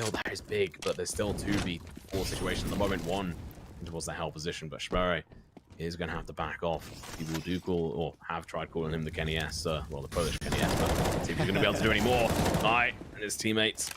kill, that is big, but there's still 2v4 situation at the moment. One towards the hell position, but Sperre is going to have to back off. People do call, or have tried calling him the Kenny S, well, the Polish Kenny S, but let's see if he's going to be able to do any more. Knight and his teammates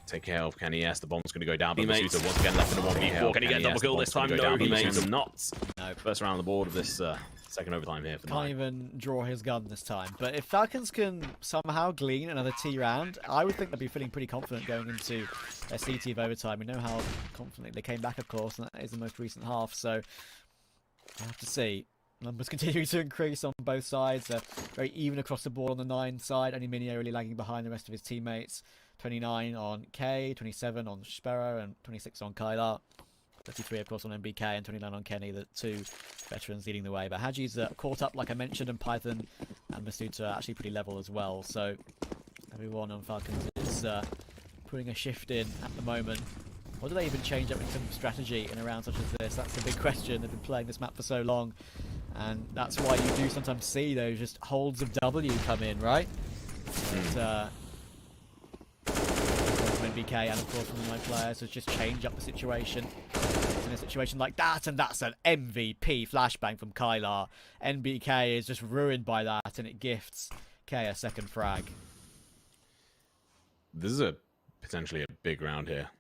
take care of Kenny S. The bomb's going to go down, but Masuta once again left in a 1v4. Can he get a double kill this time? No, he made some nuts. No, first round on the board of this second overtime here for Can't even draw his gun this time. But if Falcons can somehow glean another T round, I would think they'd be feeling pretty confident going into their CT of overtime. We know how confidently they came back, of course, and that is the most recent half. So I have to see. Numbers continuing to increase on both sides. Very even across the board on the 9 side. Only Minio really lagging behind the rest of his teammates. 29 on K, 27 on Sparrow, and 26 on Kylar. 33, of course, on MBK, and 29 on Kenny, the 2 veterans leading the way. But Haji's caught up, like I mentioned, and Python and Masuta are actually pretty level as well. So everyone on Falcons is putting a shift in at the moment. What do they even change up in terms of strategy in a round such as this? That's the big question. They've been playing this map for so long, and that's why you do sometimes see those just holds of W come in, right? But, MBK and of course from the 9 players has just changed up the situation in a situation like that, and that's an MVP flashbang from Kylar. NBK is just ruined by that, and it gifts K a second frag. This is potentially a big round here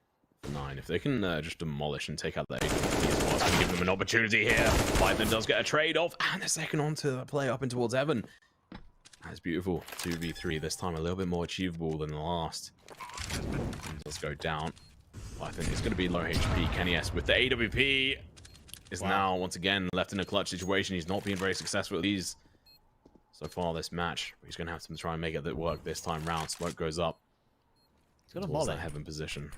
for 9. If they can just demolish and take out the AWP and give them an opportunity here. Python does get a trade-off, and a second on to play up in towards Evan. That's beautiful. 2v3, this time a little bit more achievable than the last. Let's go down. I think it's going to be low HP. Kenny S with the AWP is now once again left in a clutch situation. He's not been very successful with these so far this match. He's going to have to try and make it work this time round. Smoke goes up. He's got a molly. That heaven position.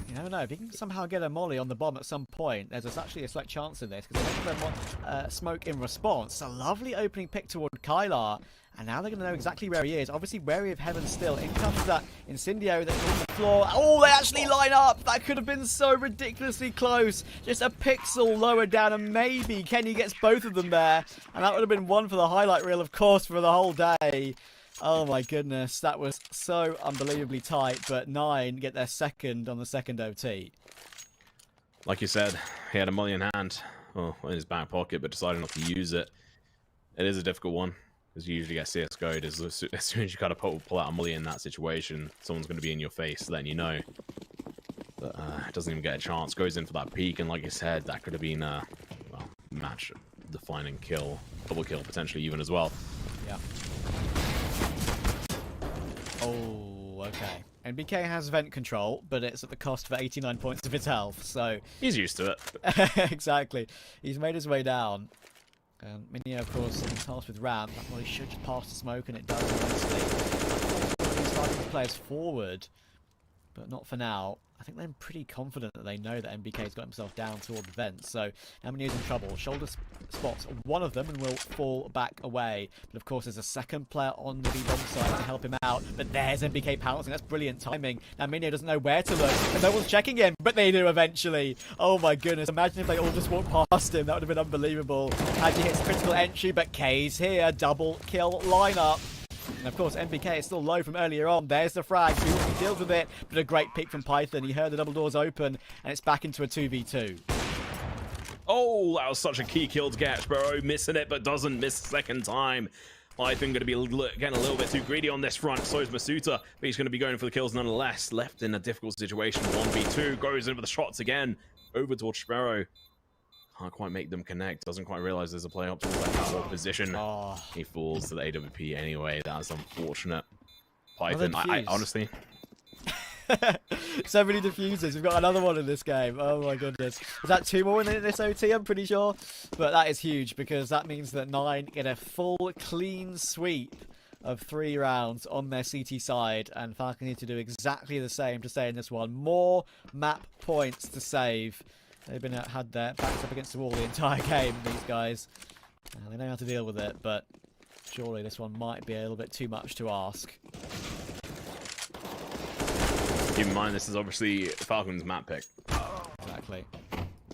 You never know. If he can somehow get a molly on the bomb at some point, there's actually a slight chance in this, because they have smoke in response. It's a lovely opening pick toward Kylar, and now they're going to know exactly where he is. Obviously wary of heaven still. In comes that Incendio that's on the floor. Oh, they actually line up. That could have been so ridiculously close. Just a pixel lower down, and maybe Kenny gets both of them there. And that would have been one for the highlight reel, of course, for the whole day. Oh my goodness, that was so unbelievably tight, but 9 get their second on the second OT. Like you said, he had a molly in hand, well, in his back pocket, but decided not to use it. It is a difficult one, because you usually get CSGO'd as soon as you kind of pull out a molly in that situation, someone's going to be in your face letting you know. But it doesn't even get a chance, goes in for that peek, and like you said, that could have been a well, match-defining kill, double kill potentially even as well. Yeah. Oh, okay. NBK has vent control, but it's at the cost of 89 points of his health, so... He's used to it. Exactly. He's made his way down. And Minio, of course, is tasked with ramp. Well, he should just pass the smoke, and it does, honestly. He's starting to play us forward, but not for now. I think they're pretty confident that they know that MBK's got himself down toward the vents, so now Minio's in trouble. Shoulder spots one of them and will fall back away. But of course, there's a second player on the B-bomb side to help him out. But there's MBK pouncing. That's brilliant timing. Now Minio doesn't know where to look, and no one's checking him, but they do eventually. Oh my goodness, imagine if they all just walked past him. That would have been unbelievable. Haji hits critical entry, but K's here. Double kill lineup. And of course, MBK is still low from earlier on. There's the frag. He deals with it, but a great pick from Python. He heard the double doors open, and it's back into a 2v2. Oh, that was such a key kill to get. Sparrow missing it, but doesn't miss the second time. Python going to be getting a little bit too greedy on this front. So is Masuta, but he's going to be going for the kills nonetheless. Left in a difficult situation. 1v2, goes in for the shots again. Over towards Sparrow. Can't quite make them connect. Doesn't quite realize there's a play up towards that power position. Oh. He falls to the AWP anyway. That's unfortunate. Python, I honestly... So many diffusers. We've got another one in this game. Oh my goodness. Is that 2 more in this OT? I'm pretty sure. But that is huge, because that means that 9 get a full clean sweep of 3 rounds on their CT side, and Falcon need to do exactly the same to stay in this one. More map points to save. They've been had their backs up against the wall the entire game, these guys. They know how to deal with it, but surely this one might be a little bit too much to ask. Keep in mind, this is obviously Falcon's map pick. Exactly.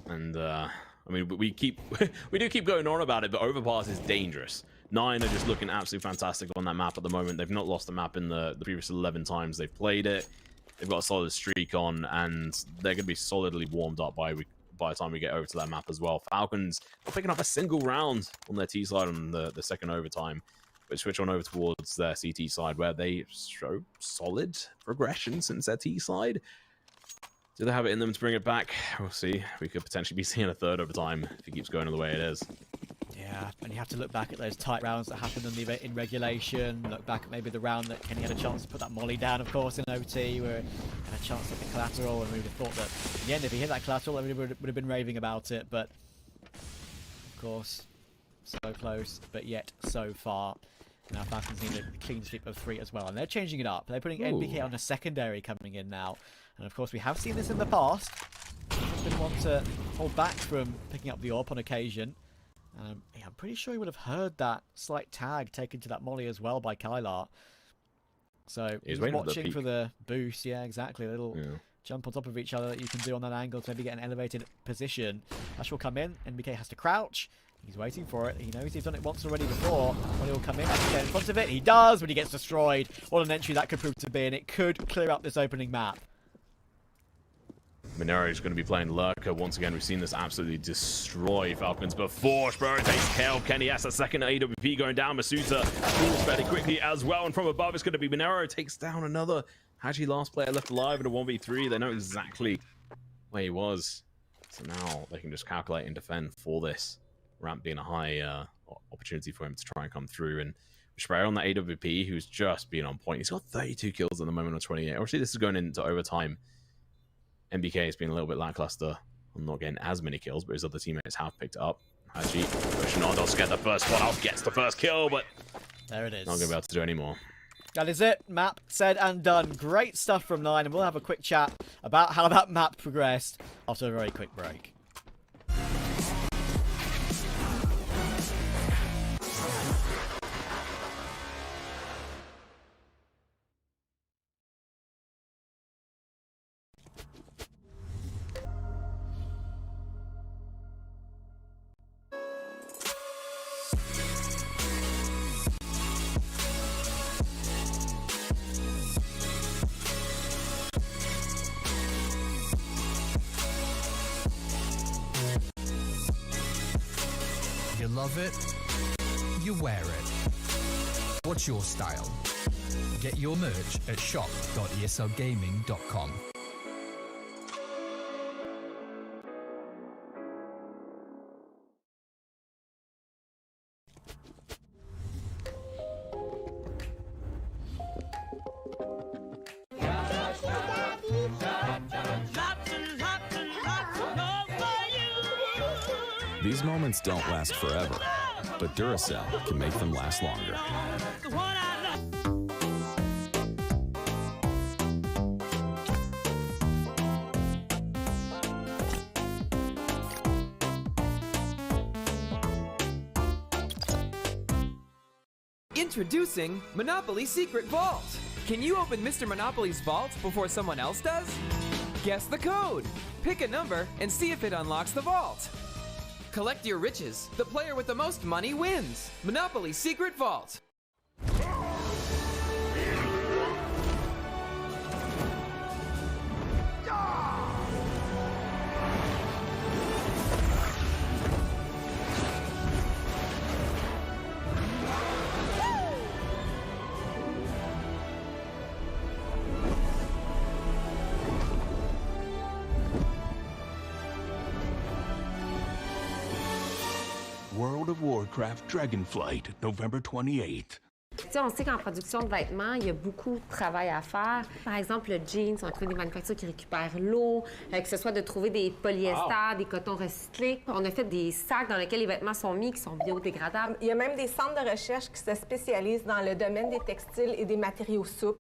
And, I mean, we do keep going on about it, but Overpass is dangerous. 9 are just looking absolutely fantastic on that map at the moment. They've not lost a map in the previous 11 times they've played it. They've got a solid streak on, and they're going to be solidly warmed up by the time we get over to that map as well. Falcons not picking up a single round on their T side on the second overtime, but switch on over towards their CT side, where they show solid progression since their T side. Do they have it in them to bring it back? We'll see. We could potentially be seeing a third overtime if it keeps going the way it is. Yeah, and you have to look back at those tight rounds that happened in regulation. Look back at maybe the round that Kenny had a chance to put that molly down, of course, in OT, where he had a chance at the collateral, and we would have thought that in the end, if he hit that collateral, everybody would have been raving about it. But of course, so close, but yet so far. Now Falcons need a clean sweep of 3 as well, and they're changing it up. They're putting NBK on a secondary coming in now, and of course we have seen this in the past. He's been one to hold back from picking up the AWP on occasion. Yeah, I'm pretty sure he would have heard that slight tag taken to that molly as well by Kylar. So he's watching for the boost. Yeah, exactly. A little jump on top of each other that you can do on that angle to maybe get an elevated position. Ash will come in. NBK has to crouch. He's waiting for it. He knows he's done it once already before. When he'll come in and get in front of it, he does, but he gets destroyed. What an entry that could prove to be, and it could clear up this opening map. Monero is going to be playing Lurker. Once again, we've seen this absolutely destroy Falcons before. Spero takes care of Kenny S. A second AWP going down. Masuta falls fairly quickly as well. And from above, it's going to be Monero takes down another Haji last player left alive in a 1v3. They know exactly where he was. So now they can just calculate and defend for this. Ramp being a high opportunity for him to try and come through. And Spero on the AWP, who's just been on point. He's got 32 kills at the moment on 28. Obviously, this is going into overtime. NBK has been a little bit lackluster. I'm not getting as many kills, but his other teammates have picked it up. Haji pushing on, does get the first spot out, gets the first kill, but there it is. Not going to be able to do any more. That is it. Map said and done. Great stuff from 9, and we'll have a quick chat about how that map progressed after a very quick break. You love it, you wear it. What's your style? Get your merch at shop.eslgaming.com. These moments don't last forever, but Duracell can make them last longer. Introducing Monopoly Secret Vault! Can you open Mr. Monopoly's vault before someone else does? Guess the code! Pick a number and see if it unlocks the vault! Collect your riches. The player with the most money wins. Monopoly Secret Vault. World of Warcraft Dragonflight, November 28th. On sait qu'en production de vêtements, il y a beaucoup de travail à faire. Par exemple, le jeans, on trouve des manufactures qui récupèrent l'eau, que ce soit de trouver des polyesters, des cotons recyclés. On a fait des sacs dans lesquels les vêtements sont mis, qui sont biodégradables. Il y a même des centres de recherche qui se spécialisent dans le domaine des textiles et des matériaux souples.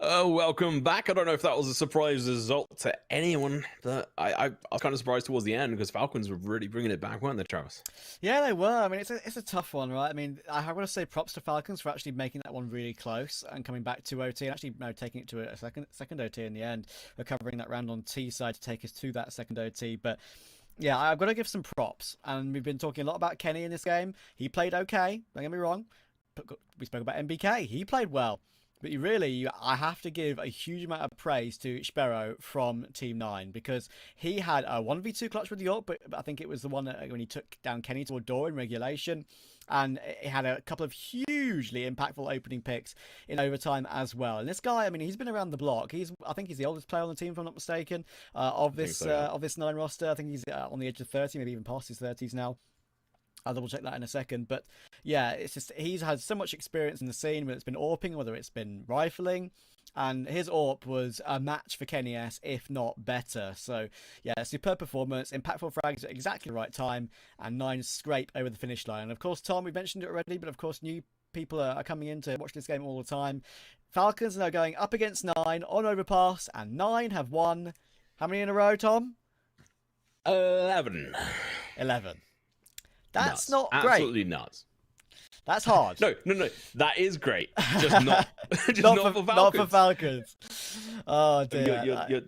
Welcome back. I don't know if that was a surprise result to anyone, but I was kind of surprised towards the end because Falcons were really bringing it back, weren't they, Travis? Yeah, they were. I mean, it's a tough one, right? I mean, I want to say props to Falcons for actually making that one really close and coming back to OT and actually taking it to a second OT in the end, recovering that round on T side to take us to that second OT. But yeah, I've got to give some props. And we've been talking a lot about Kenny in this game. He played okay, don't get me wrong. We spoke about MBK. He played well. But I have to give a huge amount of praise to Sparrow from Team 9 because he had a 1v2 clutch with the AWP, but I think it was the one that when he took down Kenny toward door in regulation. And it had a couple of hugely impactful opening picks in overtime as well. And this guy, I mean, he's been around the block. I think he's the oldest player on the team, if I'm not mistaken, of this 9 roster. I think he's on the edge of 30, maybe even past his 30s now. I'll double check that in a second. But yeah, it's just he's had so much experience in the scene, whether it's been AWPing, whether it's been rifling. And his AWP was a match for Kenny S, if not better. So yeah, superb performance, impactful frags at exactly the right time, and 9 scrape over the finish line. And of course, Tom, we mentioned it already, but of course, new people are coming in to watch this game all the time. Falcons are now going up against 9 on overpass, and 9 have won. How many in a row, Tom? 11. That's nuts. not great. Absolutely nuts. That's hard. No. That is great. Just not, not for Falcons. Not for Falcons. Oh dear. You're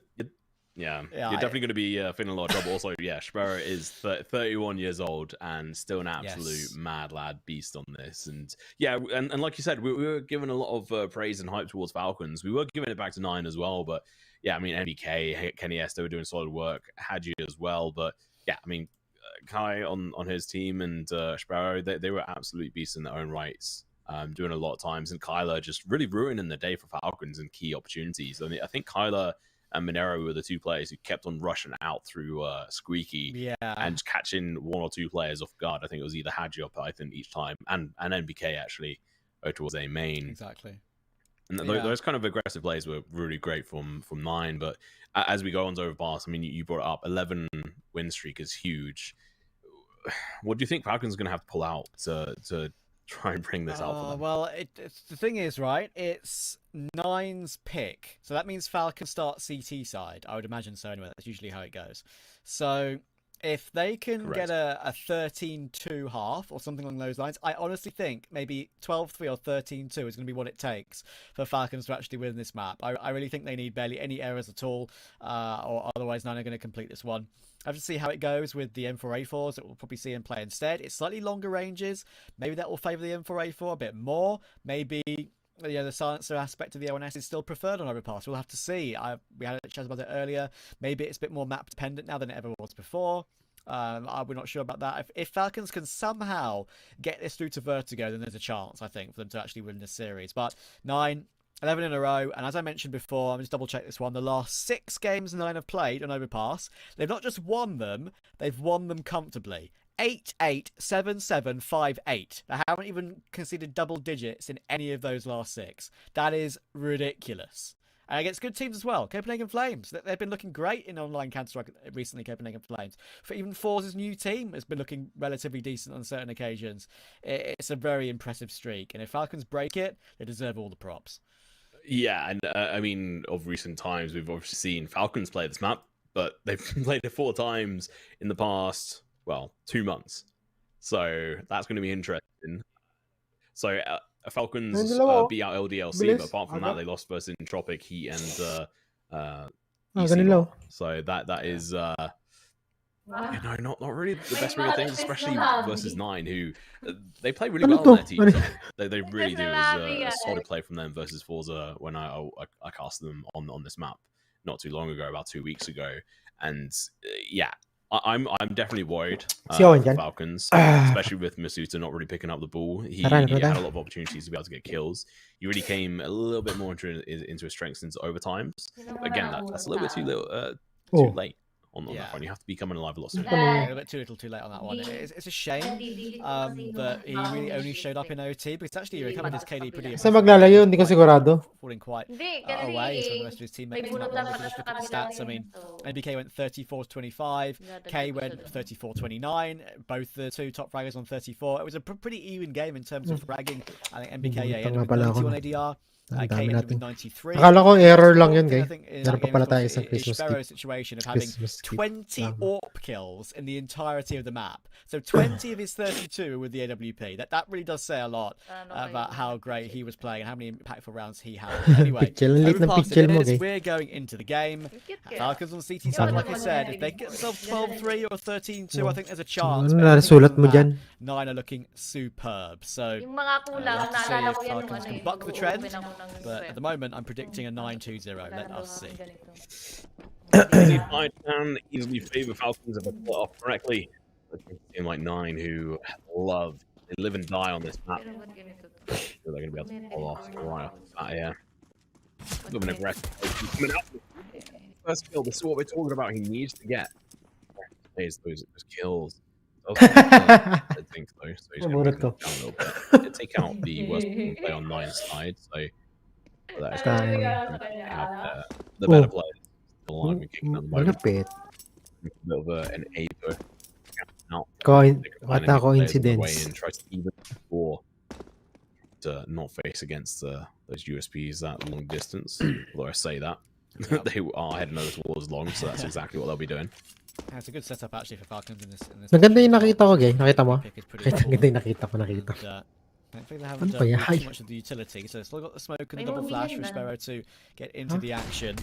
definitely going to be feeling a lot of trouble. Also, yeah, Sparrow is 31 years old and still an absolute mad lad beast on this. And yeah, and like you said, we were giving a lot of praise and hype towards Falcons. We were giving it back to 9 as well. But yeah, I mean, MBK, Kenny S, they were doing solid work. Hadji as well. But yeah, I mean, Kai on his team and Sparrow, they were absolute beasts in their own rights, doing a lot of times. And Kyler just really ruining the day for Falcons in key opportunities. I mean, I think Kyler and Monero were the 2 players who kept on rushing out through Squeaky and catching 1 or 2 players off guard. I think it was either Hadji or Python each time, and NBK actually towards a main. Exactly. And those kind of aggressive plays were really great from 9. But as we go on to overpass, I mean, you brought it up, 11 win streak is huge. What do you think Falcons are going to have to pull out to try and bring this out for them? Well, the thing is, right, it's 9's pick. So that means Falcons start CT side. I would imagine so anyway. That's usually how it goes. So if they can get a 13-2 half or something along those lines, I honestly think maybe 12-3 or 13-2 is going to be what it takes for Falcons to actually win this map. I really think they need barely any errors at all, or otherwise 9 are going to complete this one. I have to see how it goes with the M4A4s that we'll probably see him play instead. It's slightly longer ranges. Maybe that will favour the M4A4 a bit more. Maybe the silencer aspect of the O1S is still preferred on overpass. We'll have to see. We had a chat about it earlier. Maybe it's a bit more map dependent now than it ever was before. We're not sure about that. If Falcons can somehow get this through to Vertigo, then there's a chance, I think, for them to actually win this series. But 9, 11 in a row, and as I mentioned before, I'm just double check this one. The last 6 games 9 have played on overpass, they've not just won them, they've won them comfortably. 8-8, 7-7, 5-8. They haven't even conceded double digits in any of those last 6. That is ridiculous. And against good teams as well. Copenhagen Flames, they've been looking great in online Counter-Strike recently, Copenhagen Flames. For even Forza's new team has been looking relatively decent on certain occasions. It's a very impressive streak. And if Falcons break it, they deserve all the props. Yeah, and I mean, of recent times, we've obviously seen Falcons play this map, but they've played it 4 times in the past, 2 months. So that's going to be interesting. So Falcons beat out LDLC, but apart from that, they lost versus Entropic, Heat, and ESL. So that is not really the best way of things, especially versus 9, who they play really well on their team. They really do. It was a solid play from them versus Forza when I cast them on this map not too long ago, about 2 weeks ago. And I'm definitely worried for Falcons, especially with Masuta not really picking up the ball. He had a lot of opportunities to be able to get kills. He really came a little bit more into his strengths into overtimes. Again, that's a little bit too late on that front. You have to be coming alive a lot sooner. A little bit too little too late on that one. It's a shame that he really only showed up in OT, because actually he recovered his KD pretty Saan maglalayo? Hindi ko sigurado. falling quite Hindi, away kasi from the rest of his teammates. may Not bunutan really. pala Just sa look at the kabila stats. I mean, so NBK went 34-25. K went 34-29. Both the two top fraggers on 34. It was a pretty even game in terms of fragging. I think NBK ended with 90 on ADR. Ang K dami ended with natin. 93. Akala ko error lang The yun, thing I guys. think in Meron that pa game, pala of course, tayo isang is Christmas gift. Sparrow's situation of having Christmas gift. 20 AWP kills in the entirety of the map. So 20 of his 32 with the AWP. That really does say a lot about how great he was playing and how many impactful rounds he had. Anyway, Pixel, late over ng past pixel mo, 10 minutes, guys. we're going into the game. Falcons on CT side, like I said, if they get themselves 12-3 or 13-2, I think there's a chance. Ano But nasulat mo anything dyan? other than that, Nine are looking superb. So yung mga kulang, we'll have to see naalala if ko yan nung Falcons ano can eh, buck the nung trend. open ako ng But at the moment, I'm predicting a 9-2-0. Let us see. Easy fight can easily favor Falcons if I pull it off correctly. But a team like Nine who they live and die on this map. They're going to be able to pull off right off the bat here. A bit of an aggressive coming out. First kill, this is what we're talking about. He needs to get those kills. I think so. So he's going to bring them down a little bit. Take out the worst play on Nine's side. So that is going to have the better players still alive and kicking at the moment. Malapit. A bit of an A for out. Ata coincidence. Try to even before to not face against those USPs that long distance. Although I say that they are heading over towards long, so that's exactly what they'll be doing. Yeah, it's a good setup actually for Falcons in this. Maganda yung nakita ko, guys. Nakita mo? Pick is pretty Maganda yung nakita ko, And, I think they haven't Ano ba yan? done too much of the utility, so still got the smoke and the double flash for Sparrow to get into the action.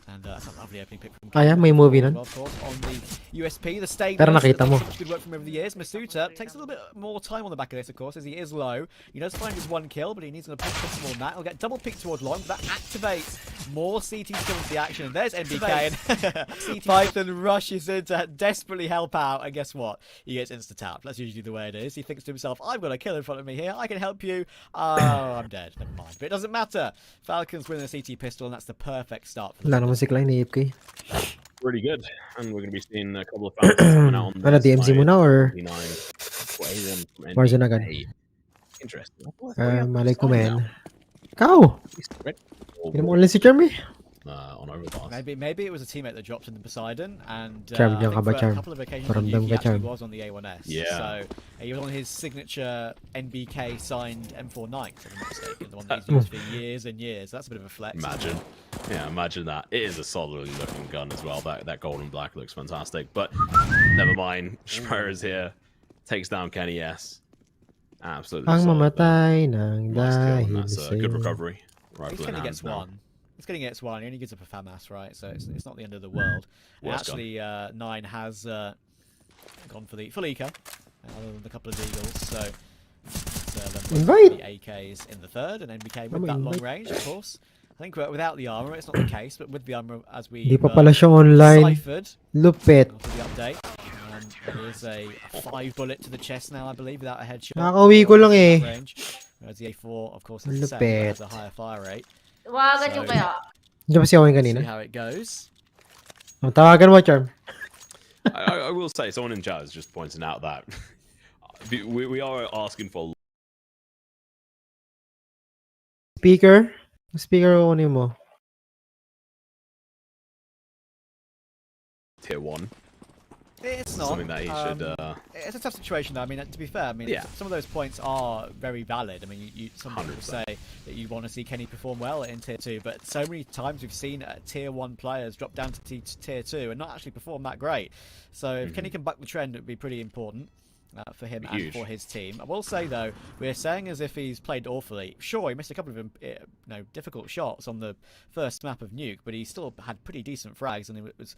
And that's a lovely opening pick from Ayan, may movie nun. Well, of course, on the USP, the stay. Pero nakita mo. Good work from over the years. Masuta takes a little bit more time on the back of this, of course, as he is low. He does find his one kill, but he needs to push some more than that. He'll get double pick towards long, but that activates more CTs come into the action. And there's NBK, and Python rushes in to desperately help out, and guess what? He gets insta-tapped. That's usually the way it is. He thinks to himself, I've got a kill in front of me here. I can help you. Oh, I'm dead. Never mind. But it doesn't matter. Falcons win the CT pistol, and that's the perfect start for them. Wala naman si Klein, AFK. Really good, and we're going to be seeing a couple of Falcons coming out on Ano, the DMZ muna or? Warzone agad? Interesting. Malay ko, man. Ikaw! Hindi mo ulit si Charm eh. On overpass. Maybe it was a teammate that dropped in the Poseidon, and Charm, I diyan ka think ba, for a Charm? couple of occasions Paramdam he ka, actually Charm. was on the A1S. Yeah. So he was on his signature NBK signed M4 Knight, if I'm not mistaken, the one that he's used for years and years. That's a bit of a flex. Imagine. Yeah, imagine that. It is a solidly looking gun as well. That gold and black looks fantastic. But never mind. Schreier is here. Takes down Kenny S. Absolutely. Ang solid, mamatay ng nice kill, and dahil that's a good sa'yo. recovery. He's Rifle in going to hands get now. one. He's going to get one. He only gives up a FAMAS, right? So it's not the end of the world. And Worst actually, Nine has gone for the full eco, other than a couple of deagles. So Invite! the AKs in the third, and NBK with that long range, of course. I think without the armor, it's not the case, but with the armor, as we Hindi pa pala siya online. deciphered Lupit. after the update, there is a 5 bullet to the chest now, I believe, without a headshot. Nakakauwi ko lang eh. Range. Whereas the A4, of course, is the same, but Lupit. has a higher fire rate. Wagan yung kaya. Hindi pa siya See kanina. how it goes. Tawagan mo, Charm. I will say, someone in chat is just pointing out that we are asking for Speaker? Speaker ko kunin mo. tier 1. It's not. Something that he should. It's a tough situation, though. I mean, to be fair, I mean, Yeah. some of those points are very valid. I mean, some people 100%. say that you want to see Kenny perform well in Tier 2, but so many times we've seen Tier 1 players drop down to Tier 2 and not actually perform that great. So if Kenny can buck the trend, it would be pretty important. For him and Huge. for his team. I will say though, we're saying as if he's played awfully. Sure, he missed a couple of difficult shots on the first map of Nuke, but he still had pretty decent frags and he was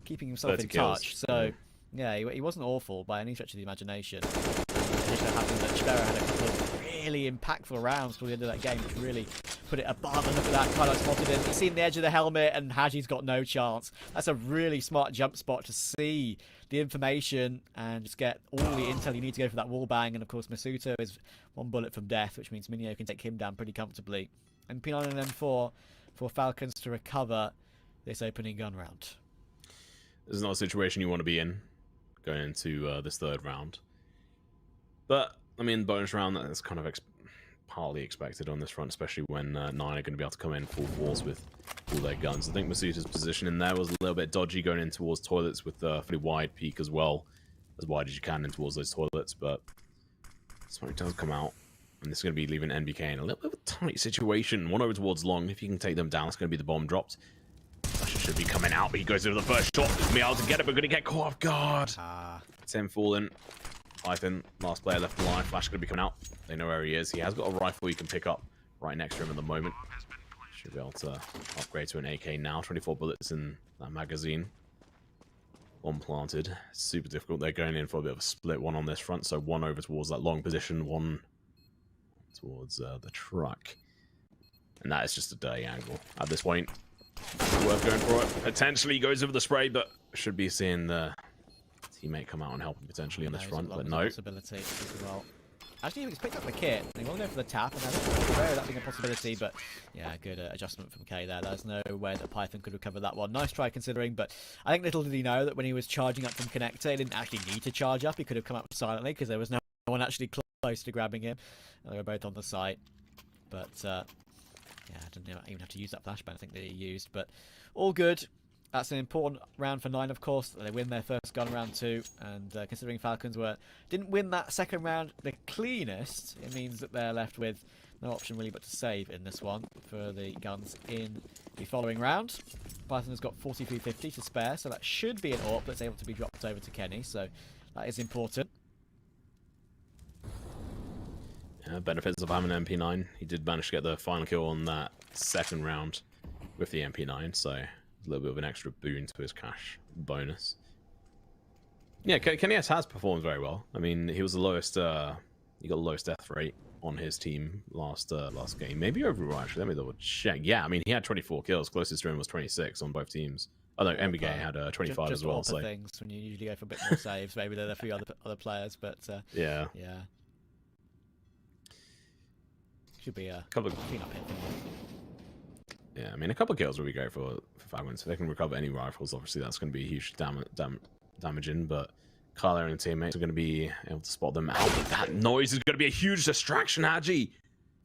keeping himself 30 in kills. touch. So yeah, he wasn't awful by any stretch of the imagination. It just so happened that Sparrow had a couple of really impactful rounds toward the end of that game, which really put it above. And look at that, kind of spotted him. He's seen the edge of the helmet, and Haji's got no chance. That's a really smart jump spot to see the information and just get all the intel you need to go for that wall bang. And of course, Masuto is 1 bullet from death, which means Minio can take him down pretty comfortably. And P9 and M4 for Falcons to recover this opening gun round. This is not a situation you want to be in going into this third round. But I mean, bonus round, that's kind of partly expected on this front, especially when 9 are going to be able to come in full force with all their guns. I think Masuta's position in there was a little bit dodgy, going in towards toilets with a pretty wide peak as well, as wide as you can in towards those toilets, but Smoke does come out, and this is going to be leaving NBK in a little bit of a tight situation. One over towards long. If you can take them down, it's going to be the bomb dropped. Flasher should be coming out, but he goes over the first shot. He's going to be able to get it, but going to get caught off guard. It's him falling. Python, last player left alive. Flash going to be coming out. They know where he is. He has got a rifle he can pick up right next to him at the moment. Should be able to upgrade to an AK now. 24 bullets in that magazine. One planted. Super difficult. They're going in for a bit of a split one on this front. So one over towards that long position, one towards the truck. And that is just a dirty angle at this point. Worth going for it. Potentially goes over the spray, but should be seeing the teammate come out and help him potentially on this front, but no. Possibility as well. Actually, he's picked up the kit. They will go for the tap, and that's rare that being a possibility, but yeah, good adjustment from K there. There's no way that Python could recover that one. Nice try considering, but I think little did he know that when he was charging up from Connector, he didn't actually need to charge up. He could have come up silently because there was no one actually close to grabbing him. They were both on the site, but yeah, I didn't even have to use that flashbang, I think, that he used, but all good. That's an important round for 9, of course. They win their first gun round 2, and considering Falcons didn't win that second round the cleanest, it means that they're left with no option really but to save in this one for the guns in the following round. Python has got 4350 to spare, so that should be an AWP that's able to be dropped over to Kenny, so that is important. Benefits of having an MP9. He did manage to get the final kill on that second round with the MP9, so a little bit of an extra boon to his cash bonus. Yeah, Kenny S has performed very well. I mean, he was the lowest, he got the lowest death rate on his team last game. Maybe overall, actually. Let me double check. Yeah, I mean, he had 24 kills. Closest to him was 26 on both teams. Oh, no, MBK had 25 just as well. So things when you usually go for a bit more saves. Maybe there are a few other players, but yeah. Should be a couple of clean-up hit. Yeah, I mean, a couple of kills would be great for Falcons. If they can recover any rifles, obviously that's going to be huge damaging, but Carla and teammates are going to be able to spot them out. But that noise is going to be a huge distraction, Haji.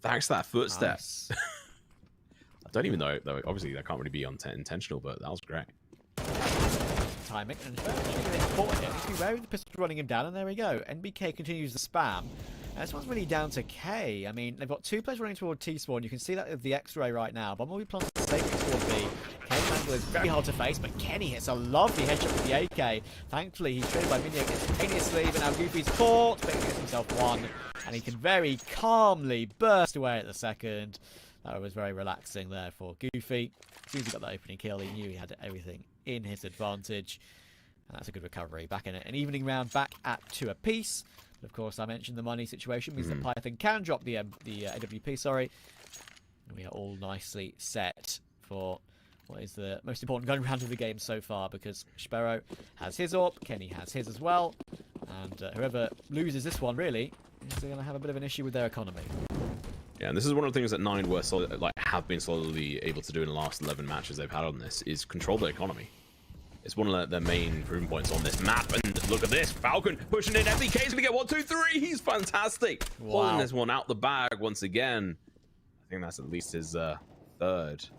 Thanks to that footstep. Nice. I don't even know, though. Obviously, that can't really be intentional, but that was great. Timing, and very important here. He's wary of the pistol running him down, and there we go. NBK continues the spam. This one's really down to K. I mean, they've got 2 players running toward T-spawn. You can see that with the X-ray right now. Bomb will be planted safely toward B. Kenny's angle is very hard to face, but Kenny hits a lovely headshot with the AK. Thankfully, he's traded by Minion instantaneously, but now Goofy's caught, but he gets himself 1, and he can very calmly burst away at the second. That was very relaxing there for Goofy. As soon as he got that opening kill, he knew he had everything in his advantage. And that's a good recovery. Back in an evening round, back at 2 apiece. Of course, I mentioned the money situation means that Python can drop the AWP, sorry. And we are all nicely set for what is the most important gun round of the game so far, because Sparrow has his AWP, Kenny has his as well, and whoever loses this one, really, is going to have a bit of an issue with their economy. Yeah, and this is one of the things that 9 were have been solidly able to do in the last 11 matches they've had on this, is control the economy. It's one of their main improvement points on this map, and look at this, Falcon pushing in, FBK's gonna get 1, 2, 3, he's fantastic. Wow. Pulling this one out the bag once again. I think that's at least his 3rd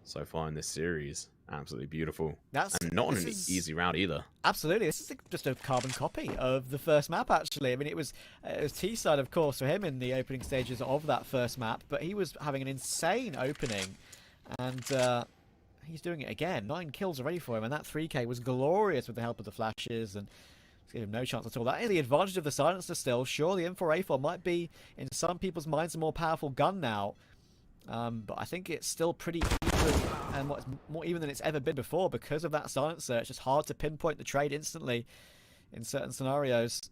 so far in this series. Absolutely beautiful. And not an easy round either. Absolutely, this is just a carbon copy of the first map, actually. I mean, it was T-side, of course, for him in the opening stages of that first map, but he was having an insane opening, and he's doing it again. 9 kills already for him, and that 3K was glorious with the help of the flashes, and gave him no chance at all. That is the advantage of the silencer still. Sure, the M4A4 might be, in some people's minds, a more powerful gun now, but I think it's still pretty even, and what's more even than it's ever been before because of that silencer. It's just hard to pinpoint the trade instantly in certain scenarios.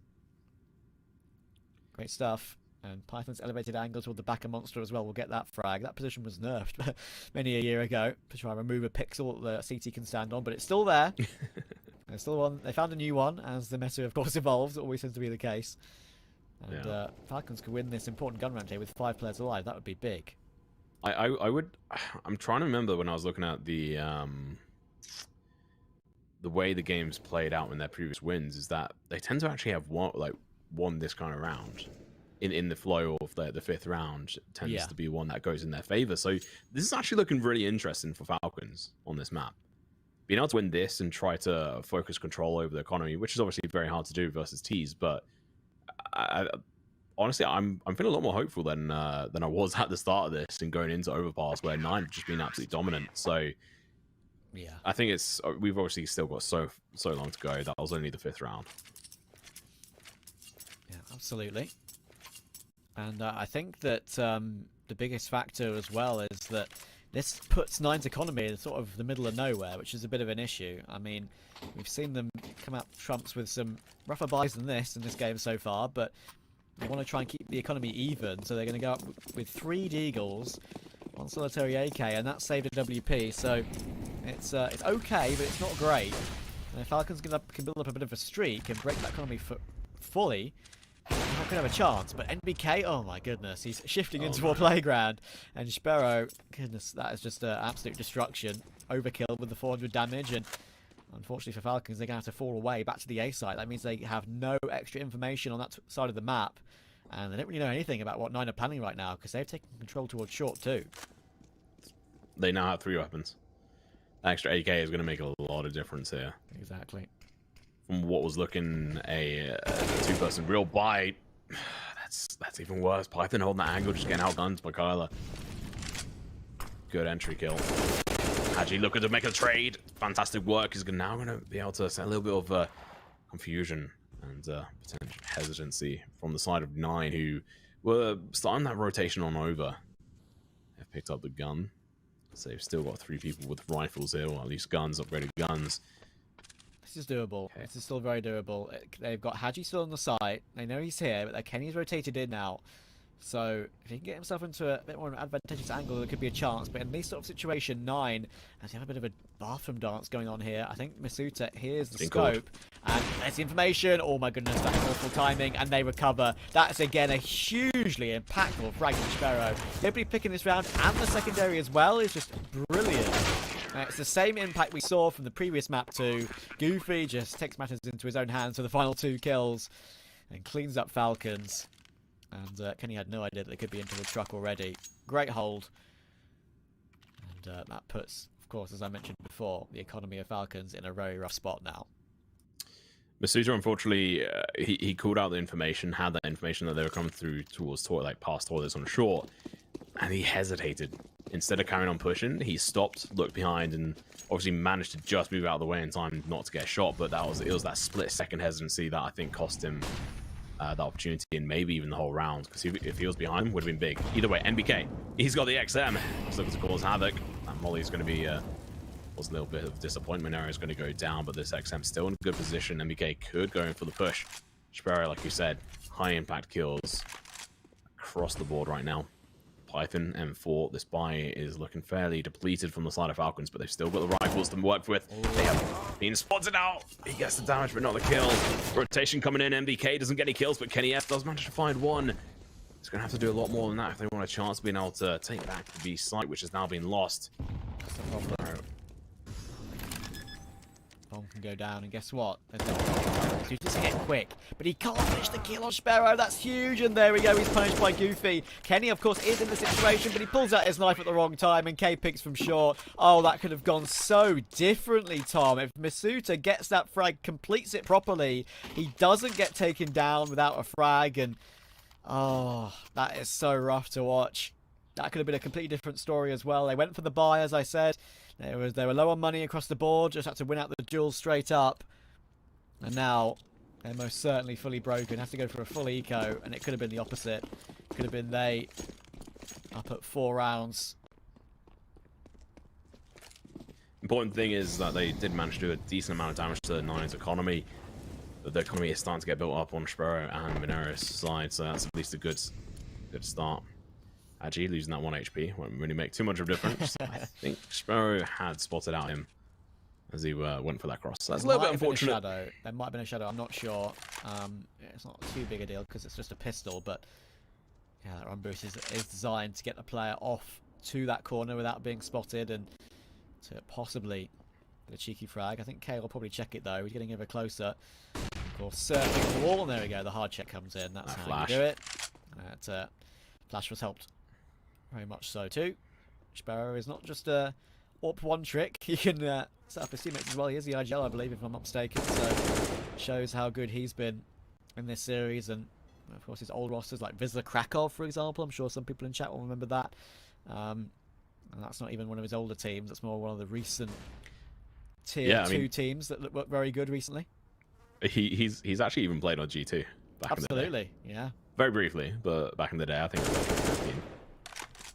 Great stuff. And Python's elevated angle toward the back of Monster as well will get that frag. That position was nerfed many a year ago to try and remove a pixel that the CT can stand on, but it's still there. There's still one. They found a new one as the meta, of course, evolves. It always seems to be the case. And Falcons could win this important gun round here with 5 players alive. That would be big. I would. I'm trying to remember when I was looking at the way the game's played out in their previous wins, is that they tend to actually have won this kind of round. in the flow of the fifth round tends Yeah. to be one that goes in their favor. So this is actually looking really interesting for Falcons on this map. Being able to win this and try to focus control over the economy, which is obviously very hard to do versus Tees, but honestly, I'm feeling a lot more hopeful than I was at the start of this and going into Overpass, where 9 have just been absolutely dominant. So Yeah. I think we've obviously still got so long to go. That was only the 5th round. Yeah, absolutely. And I think that the biggest factor as well is that this puts Nine's economy in sort of the middle of nowhere, which is a bit of an issue. I mean, we've seen them come out trumps with some rougher buys than this in this game so far, but they want to try and keep the economy even, so they're going to go up with 3 Deagles, 1 solitary AK, and that saved a WP. So it's okay, but it's not great. And if Falcons can build up a bit of a streak and break that economy fully, not gonna have a chance. But NBK, oh my goodness, he's shifting into a playground, and Sparrow, goodness, that is just absolute destruction. Overkill with the 400 damage, and unfortunately for Falcons, they're gonna have to fall away back to the A site. That means they have no extra information on that side of the map, and they don't really know anything about what Nine are planning right now because they've taken control towards short too. They now have 3 weapons. That extra AK is going to make a lot of difference here. Exactly. From what was looking a 2-person real bite, that's even worse. Python holding that angle, just getting outgunned by Kyler. Good entry kill. Actually looking to make a trade. Fantastic work. He's now going to be able to set a little bit of confusion and potential hesitancy from the side of 9, who were starting that rotation on over. They've picked up the gun. So they've still got 3 people with rifles here, or at least guns, upgraded guns. This is doable. Okay. This is still very doable. They've got Haji still on the site. They know he's here, but Kenny's rotated in now. So if he can get himself into a bit more of an advantageous angle, there could be a chance. But in this sort of situation, 9, as they have a bit of a bathroom dance going on here, I think Masuta hears the scope. And there's the information. Oh my goodness, that's awful timing. And they recover. That's again a hugely impactful frag from Sparrow. Everybody picking this round, and the secondary as well, is just brilliant. It's the same impact we saw from the previous map too. Goofy just takes matters into his own hands for the final 2 kills and cleans up Falcons. And Kenny had no idea that they could be into the truck already. Great hold. And that puts, of course, as I mentioned before, the economy of Falcons in a very rough spot now. Masuta, unfortunately, he called out the information, had that information that they were coming through towards past toilets on short, and he hesitated. Instead of carrying on pushing, he stopped, looked behind, and obviously managed to just move out of the way in time not to get shot. But it was that split-second hesitancy that I think cost him that opportunity, and maybe even the whole round, because if he was behind him, would have been big. Either way, NBK, he's got the XM. He's looking to cause havoc. And Molly's going to be was a little bit of disappointment. Area is going to go down, but this XM still in a good position. NBK could go in for the push. Sparrow, like you said, high impact kills across the board right now. Python M4, this buy is looking fairly depleted from the side of Falcons, but they've still got the rifles to work with. They have been spotted out. He gets the damage, but not the kill. Rotation coming in. MBK doesn't get any kills, but Kenny F does manage to find one. He's going to have to do a lot more than that if they want a chance of being able to take back the B site, which has now been lost. Bomb can go down, and guess what? He's just hit quick, but he can't finish the kill on Sparrow. That's huge, and there we go. He's punished by Goofy. Kenny, of course, is in the situation, but he pulls out his knife at the wrong time, and K picks from short. Oh, that could have gone so differently, Tom. If Masuta gets that frag, completes it properly, he doesn't get taken down without a frag, and oh, that is so rough to watch. That could have been a completely different story as well. They went for the buy, as I said. They were low on money across the board, just had to win out the duel straight up. And now they're most certainly fully broken. Have to go for a full eco, and it could have been the opposite. Could have been they up at 4 rounds. Important thing is that they did manage to do a decent amount of damage to the Nine's economy. But the economy is starting to get built up on Sparrow and Mineris' side, so that's at least a good start. Actually, losing that 1 HP won't really make too much of a difference. I think Sparrow had spotted out him as he went for that cross. So that's a little bit unfortunate. There might have been a shadow, I'm not sure. It's not too big a deal because it's just a pistol, but yeah, that run boost is designed to get the player off to that corner without being spotted and to possibly get a cheeky frag. I think K will probably check it though. He's getting ever closer. Of course, circling the wall, and there we go. The hard check comes in. That's how you do it. Flash was helped very much so too. Sparrow is not just a AWP one trick. He can set up his teammates as well. He is the IGL, I believe, if I'm not mistaken. So shows how good he's been in this series. And of course his old rosters like Vizsla Krakow, for example. I'm sure some people in chat will remember that. And that's not even one of his older teams. That's more one of the recent tier 2 teams that look very good recently. He's actually even played on G2 back in the day. Absolutely, yeah. Very briefly, but back in the day, I think it was like 2015.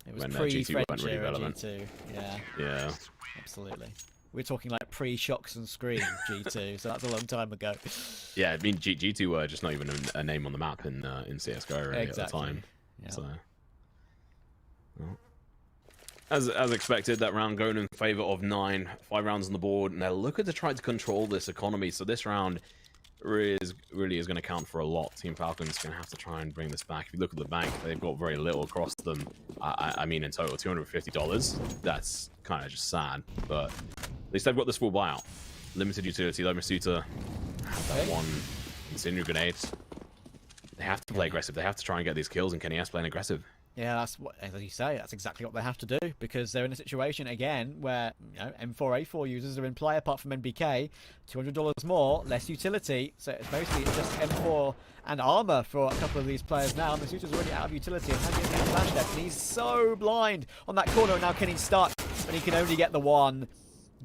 It was when pre-French weren't really relevant. G2. Yeah. Yeah. Absolutely. We're talking like pre-Shocks and Scream G2, so that's a long time ago. Yeah, I mean G2 were just not even a name on the map in CSGO really at the time. Yeah. So, well, as expected, that round going in favor of 9, 5 rounds on the board, and they're looking to try to control this economy. So this round really is going to count for a lot. Team Falcons going to have to try and bring this back. If you look at the bank, they've got very little across them. I mean, in total, $250. That's kind of just sad, but at least they've got this full buyout. Limited utility, though. Masuta have that one incendiary grenade. They have to play aggressive. They have to try and get these kills, and Kenny S playing aggressive. Yeah, that's what, as you say, that's exactly what they have to do, because they're in a situation again where, you know, M4A4 users are in play apart from NBK, $200 more, less utility, so it's basically just M4 and armor for a couple of these players now. Masuita's already out of utility and has a flash left, and he's so blind on that corner, and now Kenny's stuck, and he can only get the one.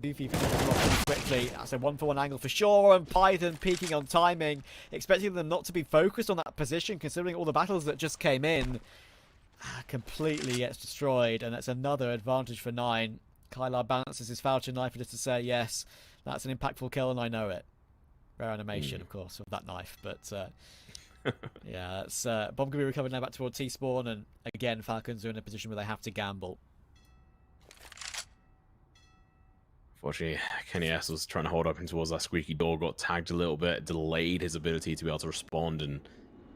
Goofy finishes him off pretty quickly. That's a 1-for-1 angle for sure, and Python peeking on timing, expecting them not to be focused on that position, considering all the battles that just came in. Completely gets destroyed, and that's another advantage for 9. Kylar balances his Falcon knife just to say, yes, that's an impactful kill, and I know it. Rare animation, of course, of that knife, but yeah, that's bomb can be recovered now back toward T-spawn, and again, Falcons are in a position where they have to gamble. Unfortunately, Kenny S was trying to hold up in towards that squeaky door, got tagged a little bit, delayed his ability to be able to respond and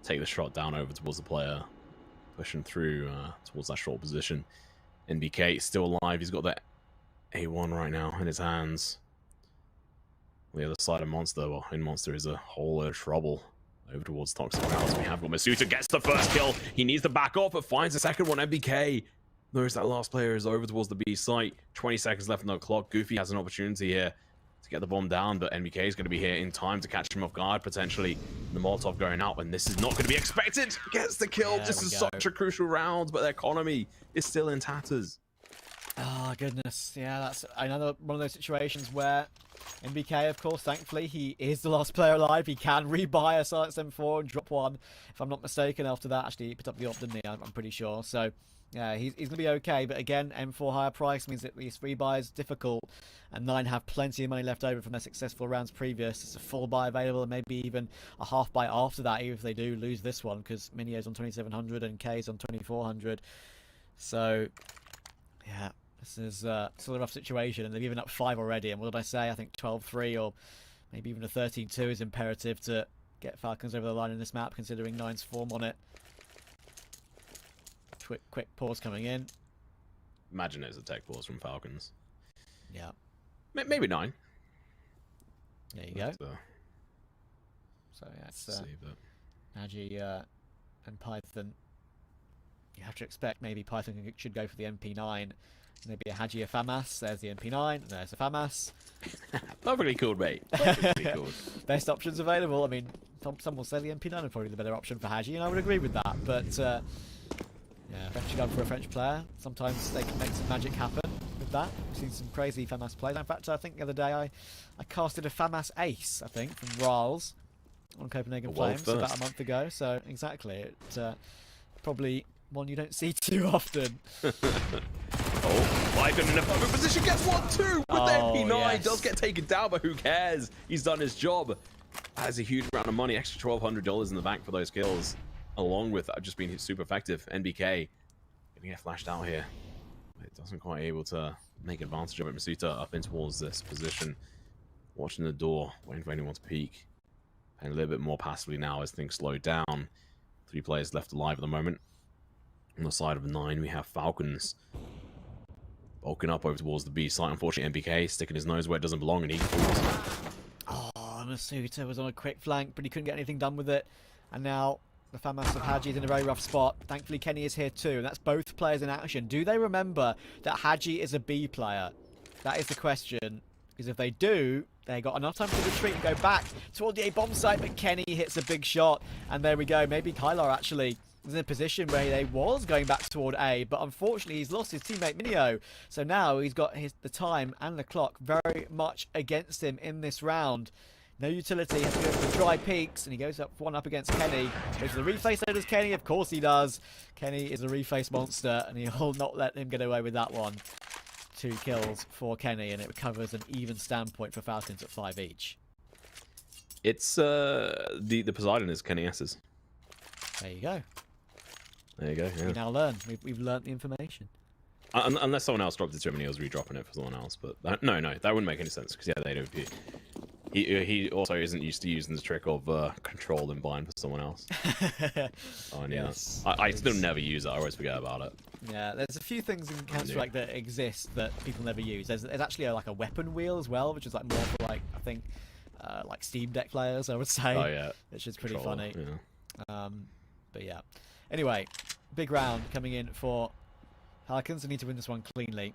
take the shot down over towards the player. Pushing through towards that short position. NBK still alive. He's got that A1 right now in his hands. On the other side of Monster, well, in Monster is a whole lot of trouble. Over towards Toxic House. We have got Masuta, gets the first kill. He needs to back off, but finds the second one. NBK. Notice that last player is over towards the B site. 20 seconds left on the clock. Goofy has an opportunity here to get the bomb down, but NBK is going to be here in time to catch him off guard, potentially. The Molotov going out, and this is not going to be expected. Gets the kill. This is such a crucial round, but the economy is still in tatters. Oh, goodness. Yeah, that's another one of those situations where NBK, of course, thankfully, he is the last player alive. He can rebuy a Silence M4 and drop one, if I'm not mistaken. After that, actually, he picked up the op, didn't he? I'm pretty sure. So, yeah, he's going to be okay. But again, M4 higher price means that these rebuys is difficult. And 9 have plenty of money left over from their successful rounds previous. It's a full buy available, and maybe even a half buy after that, even if they do lose this one, because Minio's on 2,700 and K's on 2,400. So, yeah, this is still a rough situation. And they've given up 5 already. And what did I say? I think 12-3 or maybe even a 13-2 is imperative to get Falcons over the line in this map, considering 9's form on it. Quick pause coming in. Imagine it's a tech pause from Falcons. Yeah. Maybe 9. There you go. So yeah, it's Agi and Python. You have to expect maybe Python should go for the MP9. Maybe a Haji, a FAMAS. There's the MP9. And there's a FAMAS. Perfectly cool, mate. Perfectly cool. Best options available. I mean, some will say the MP9 is probably the better option for Haji, and I would agree with that. But yeah, French gun for a French player. Sometimes they can make some magic happen with that. We've seen some crazy FAMAS plays. In fact, I think the other day I casted a FAMAS ace, I think, from Rals on Copenhagen Flames about a month ago. So exactly, it's probably one you don't see too often. Oh, Python in a perfect position, gets 1-2 with the MP9. Yes. Does get taken down, but who cares? He's done his job. That is a huge amount of money, extra $1,200 in the bank for those kills, along with just being super effective. NBK getting get flashed out here. It doesn't quite able to make advantage of it. Masuta up in towards this position, watching the door, waiting for anyone to peek. And a little bit more passively now as things slow down. 3 players left alive at the moment. On the side of 9, we have Falcons bulking up over towards the B site. Unfortunately, NBK sticking his nose where it doesn't belong, and he falls. Oh, Masuta was on a quick flank, but he couldn't get anything done with it. And now The FAMAS of Haji is in a very rough spot. Thankfully, Kenny is here too, and that's both players in action. Do they remember that Haji is a B player? That is the question. Because if they do, they got enough time to retreat and go back toward the A bomb site, but Kenny hits a big shot. And there we go. Maybe Kylar actually was in a position where he was going back toward A, but unfortunately he's lost his teammate Minio. So now he's got the time and the clock very much against him in this round. No utility, has to go for the dry peaks, and he goes up one up against Kenny. Goes for the reface, so does Kenny, of course he does. Kenny is a reface monster, and he'll not let him get away with that one. 2 kills for Kenny, and it recovers an even standpoint for Falcons at 5 each. It's the Poseidon is Kenny S's. There you go. There you go. Yeah. We now learn. We've learned the information. Unless someone else dropped it to him and he was redropping it for someone else, but no, that wouldn't make any sense because yeah, they'd OP. He also isn't used to using this trick of control and bind for someone else. Oh, yeah. Yes, I still never use it. I always forget about it. Yeah, there's a few things in Counter-Strike that exist that people never use. There's actually like a weapon wheel as well, which is like more for like I think like Steam Deck players, I would say. Oh yeah, which is pretty Controller, funny. Yeah. But yeah. Anyway, big round coming in for Falcons. They need to win this one cleanly.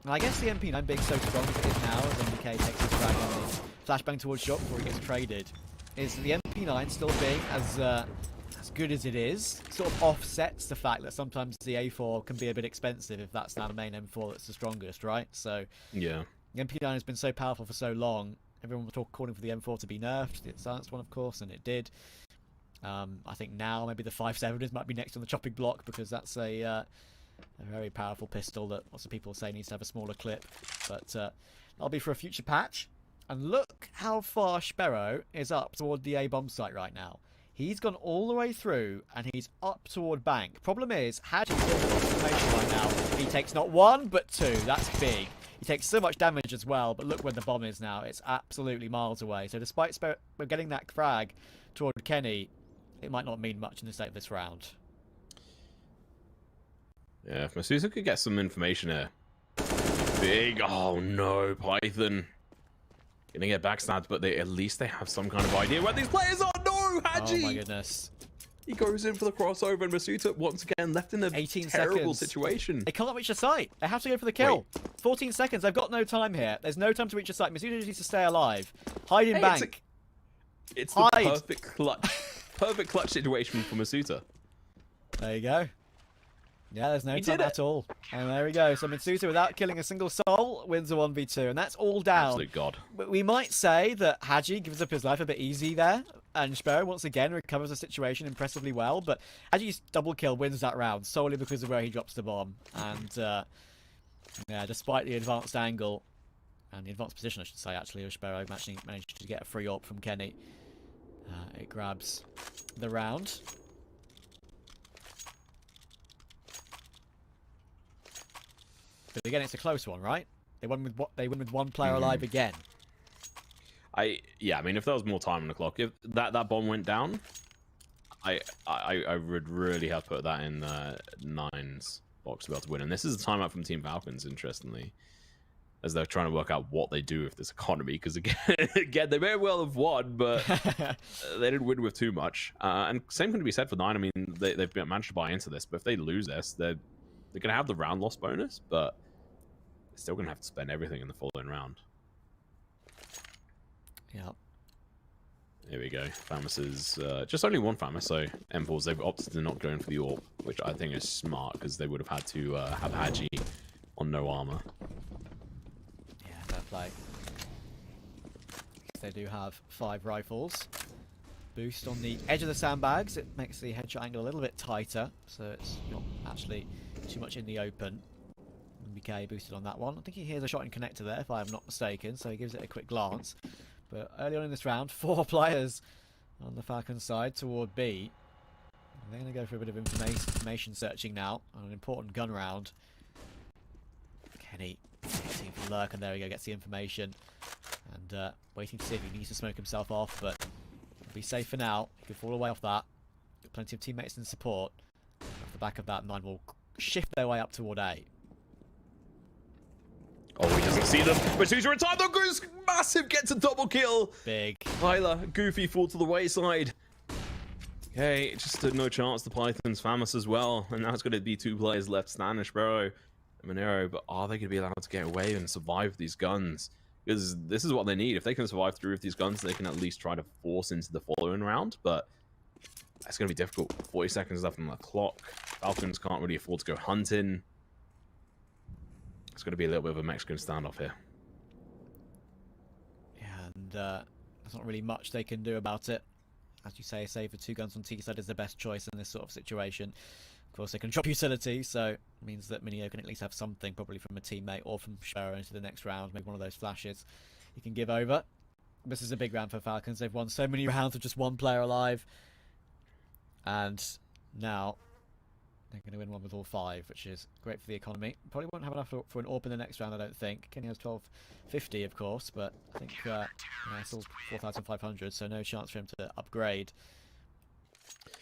And I guess the MP9 being so strong as it is now, as MDK takes his frag on his flashbang towards shot before he gets traded, is the MP9 still being as good as it is, sort of offsets the fact that sometimes the A4 can be a bit expensive if that's now the main M4 that's the strongest, right? So yeah, the MP9 has been so powerful for so long. Everyone was calling for the M4 to be nerfed, the silenced one, of course, and it did. I think now maybe the 5.7 might be next on the chopping block because that's a very powerful pistol that lots of people say needs to have a smaller clip. But that'll be for a future patch. And look how far Sparrow is up toward the A bomb site right now. He's gone all the way through and he's up toward bank. Problem is, Haji's in the information right now. He takes not 1 but 2. That's big. He takes so much damage as well, but look where the bomb is now. It's absolutely miles away. So despite Sparrow getting that frag toward Kenny, it might not mean much in the state of this round. Yeah, if Masusa could get some information here. Big, oh no, Python. Gonna get backstabbed, but at least they have some kind of idea where these players are. No, Haji! Oh my goodness. He goes in for the crossover, and Masuta once again left in a 18 terrible seconds. situation. They can't reach the site. They have to go for the kill. Wait. 14 seconds. They've got no time here. There's no time to reach the site. Masuta just needs to stay alive. Hide in bank. It's the perfect clutch. Perfect clutch situation for Masuta. There you go. Yeah, there's no time at all. And there we go. So Mitsuta, without killing a single soul, wins a 1v2. And that's all down. Absolute god. We might say that Haji gives up his life a bit easy there. And Sparrow, once again, recovers the situation impressively well. But Haji's double kill wins that round solely because of where he drops the bomb. And, yeah, despite the advanced angle, and the advanced position, I should say, actually, of Sparrow managed to get a free AWP from Kenny. It grabs the round. But again, it's a close one, right? They win with one player alive again. Yeah, I mean, if there was more time on the clock, if that bomb went down, I would really have put that in Nine's box to be able to win. And this is a timeout from Team Falcons, interestingly, as they're trying to work out what they do with this economy. Because again, they may well have won, but they didn't win with too much. And same can be said for Nine. I mean, they've managed to buy into this, but if they lose this, they're going to have the round loss bonus, but they're still going to have to spend everything in the following round. Yeah. Here we go. Famus is just only one Famus, so M4s, they've opted to not go in for the AWP, which I think is smart because they would have had to have Haji on no armor. Yeah, fair play. They do have 5 rifles. Boost on the edge of the sandbags. It makes the headshot angle a little bit tighter, so it's not actually too much in the open. MBK boosted on that one. I think he hears a shot in connector there, if I am not mistaken, so he gives it a quick glance. But early on in this round, 4 players on the Falcons side toward B. And they're going to go for a bit of information searching now on an important gun round. Kenny waiting for Lurk, and there we go, gets the information. And waiting to see if he needs to smoke himself off, but he'll be safe for now. He could fall away off that. Got plenty of teammates in support. Off the back of that, Nine will shift their way up toward A. Oh, he doesn't see them. But Susa in time, though, goes massive, gets a double kill. Big. Tyler, Goofy fall to the wayside. Okay, just no chance. The Python's famous as well, and now it's going to be 2 players left standing, Sparrow and Monero. But are they going to be allowed to get away and survive these guns? Because this is what they need. If they can survive through with these guns, they can at least try to force into the following round. But it's going to be difficult. 40 seconds left on the clock. Falcons can't really afford to go hunting. It's going to be a little bit of a Mexican standoff here. Yeah, and there's not really much they can do about it. As you say, save for 2 guns on T side is the best choice in this sort of situation. Of course, they can drop utility, so it means that Minio can at least have something, probably from a teammate or from Sparrow into the next round. Maybe one of those flashes he can give over. This is a big round for Falcons. They've won so many rounds with just 1 player alive. And now they're going to win one with all 5, which is great for the economy. Probably won't have enough for an AWP in the next round, I don't think. Kenny has 1250, of course, but I think still 4,500, so no chance for him to upgrade.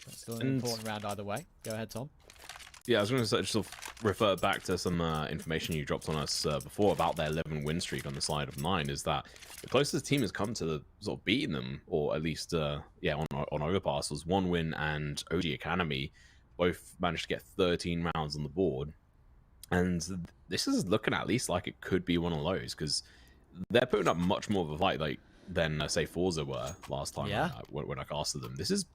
But still an important round either way. Go ahead, Tom. Yeah, I was going to just sort of refer back to some information you dropped on us before about their 11 win streak on the side of 9. Is that the closest the team has come to sort of beating them, or at least on Overpass, was 1 win, and OG Academy both managed to get 13 rounds on the board. And this is looking at least like it could be one of those, because they're putting up much more of a fight than say Forza were last time. Yeah. When I casted them. This is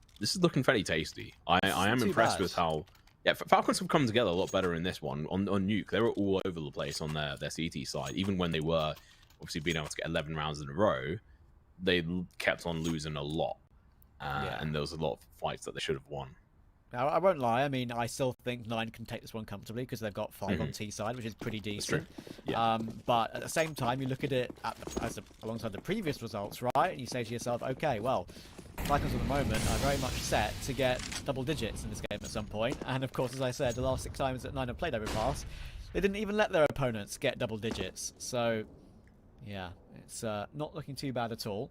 looking fairly tasty. I am impressed with how. Yeah, Falcons have come together a lot better in this one. On Nuke, they were all over the place on their CT side. Even when they were obviously being able to get 11 rounds in a row, they kept on losing a lot. And there was a lot of fights that they should have won. Now, I won't lie. I mean, I still think 9 can take this one comfortably because they've got 5 on T side, which is pretty decent. Yeah. But at the same time, you look at it alongside the previous results, right? And you say to yourself, okay, well, Falcons at the moment are very much set to get double digits in this game at some point. And of course, as I said, the last 6 times that 9 have played Overpass, they didn't even let their opponents get double digits. So, yeah, it's not looking too bad at all.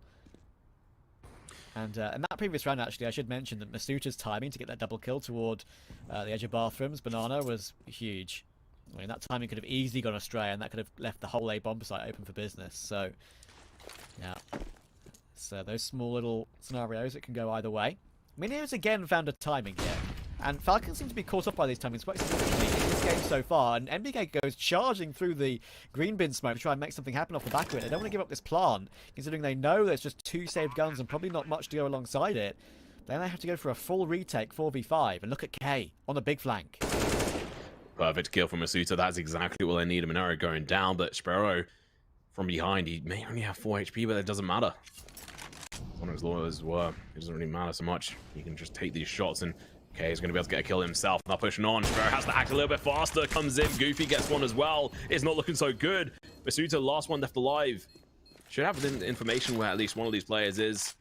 And in that previous round, actually, I should mention that Masuta's timing to get that double kill toward the edge of bathrooms, Banana, was huge. I mean, that timing could have easily gone astray, and that could have left the whole A bomb site open for business. So, yeah. So those small little scenarios, it can go either way. Minio's again found a timing here. And Falcons seem to be caught up by these timings quite significantly in this game so far. And MBK goes charging through the green bin smoke to try and make something happen off the back of it. They don't want to give up this plant, considering they know there's just 2 saved guns and probably not much to go alongside it. Then they have to go for a full retake 4v5. And look at K on the big flank. Perfect kill from Masuta. That's exactly what they need. Monero going down, but Sparrow from behind, he may only have 4 HP, but it doesn't matter. One of his lawyers were. It doesn't really matter so much. He can just take these shots, and okay, he's going to be able to get a kill himself. Now pushing on. Sparrow has to act a little bit faster. Comes in. Goofy gets one as well. It's not looking so good. Masuta, last one left alive. Should have information where at least one of these players is.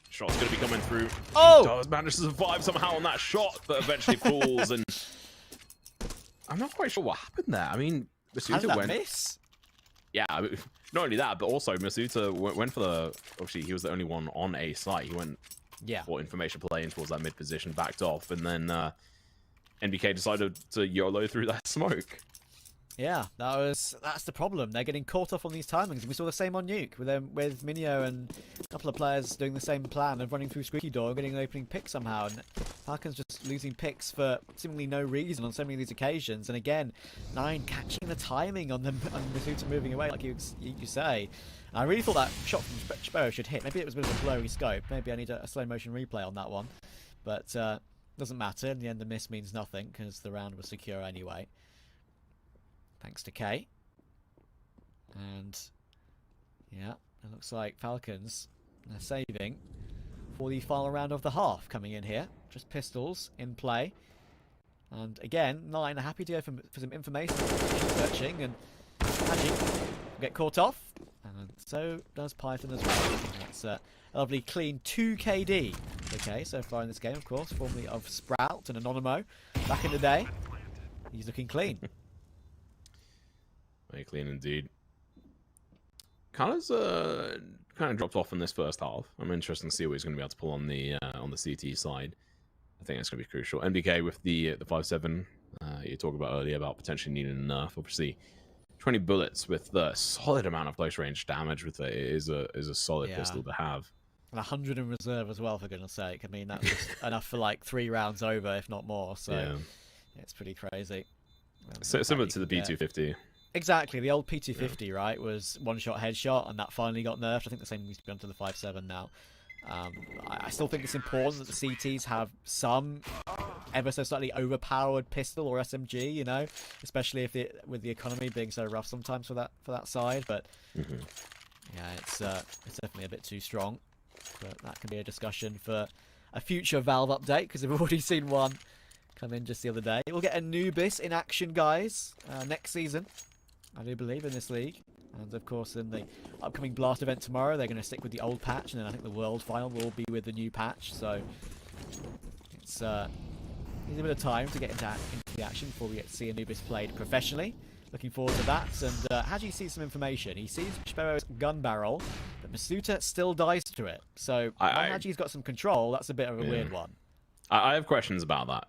Shot's going to be coming through. Oh! He does manage to survive somehow on that shot, but eventually falls. And I'm not quite sure what happened there. I mean, Masuta went. Miss? Yeah, I mean, not only that, but also Masuta went for the. Obviously, he was the only one on A site. He went for information play in towards that mid position, backed off, and then NBK decided to YOLO through that smoke. Yeah, that's the problem. They're getting caught off on these timings, and we saw the same on Nuke with Minio and a couple of players doing the same plan of running through Squeaky Door and getting an opening pick somehow. And Falcons just losing picks for seemingly no reason on so many of these occasions. And again, 9 catching the timing on them and Masuta moving away, like you say. And I really thought that shot from Sparrow should hit. Maybe it was a bit of a blurry scope. Maybe I need a slow motion replay on that one. But doesn't matter. In the end, the miss means nothing because the round was secure anyway. Thanks to K. And yeah, it looks like Falcons are saving for the final round of the half coming in here. Just pistols in play. And again, 9 are happy to go for some information searching, and Magic will get caught off. And so does Python as well. That's a lovely clean 2 KD. Okay, so far in this game, of course, formerly of Sprout and Anonymo. Back in the day, he's looking clean. Very clean indeed. Kind of dropped off in this first half. I'm interested to see what he's going to be able to pull on the CT side. I think that's going to be crucial. NBK with the 5.7 you talked about earlier about potentially needing a nerf. Obviously, 20 bullets with a solid amount of close range damage with it is a solid pistol to have. And 100 in reserve as well, for goodness sake. I mean, that's just enough for like 3 rounds over, if not more. So it's pretty crazy. So similar to the P250. Exactly, the old P250, right, was one-shot headshot, and that finally got nerfed. I think the same needs to be done to the 5.7 now. I still think it's important that the CTs have some ever so slightly overpowered pistol or SMG, you know, especially if with the economy being so rough sometimes for that side. But yeah, it's definitely a bit too strong. But that can be a discussion for a future Valve update, because we've already seen one come in just the other day. We'll get Anubis in action, guys, next season, I do believe, in this league. And of course, in the upcoming Blast event tomorrow, they're going to stick with the old patch, and then I think the World Final will be with the new patch. So it's needs a bit of time to get into the action before we get to see Anubis played professionally. Looking forward to that. And Haji sees some information. He sees Sparrow's gun barrel, but Masuta still dies to it. So Haji's got some control. That's a bit of a weird one. I have questions about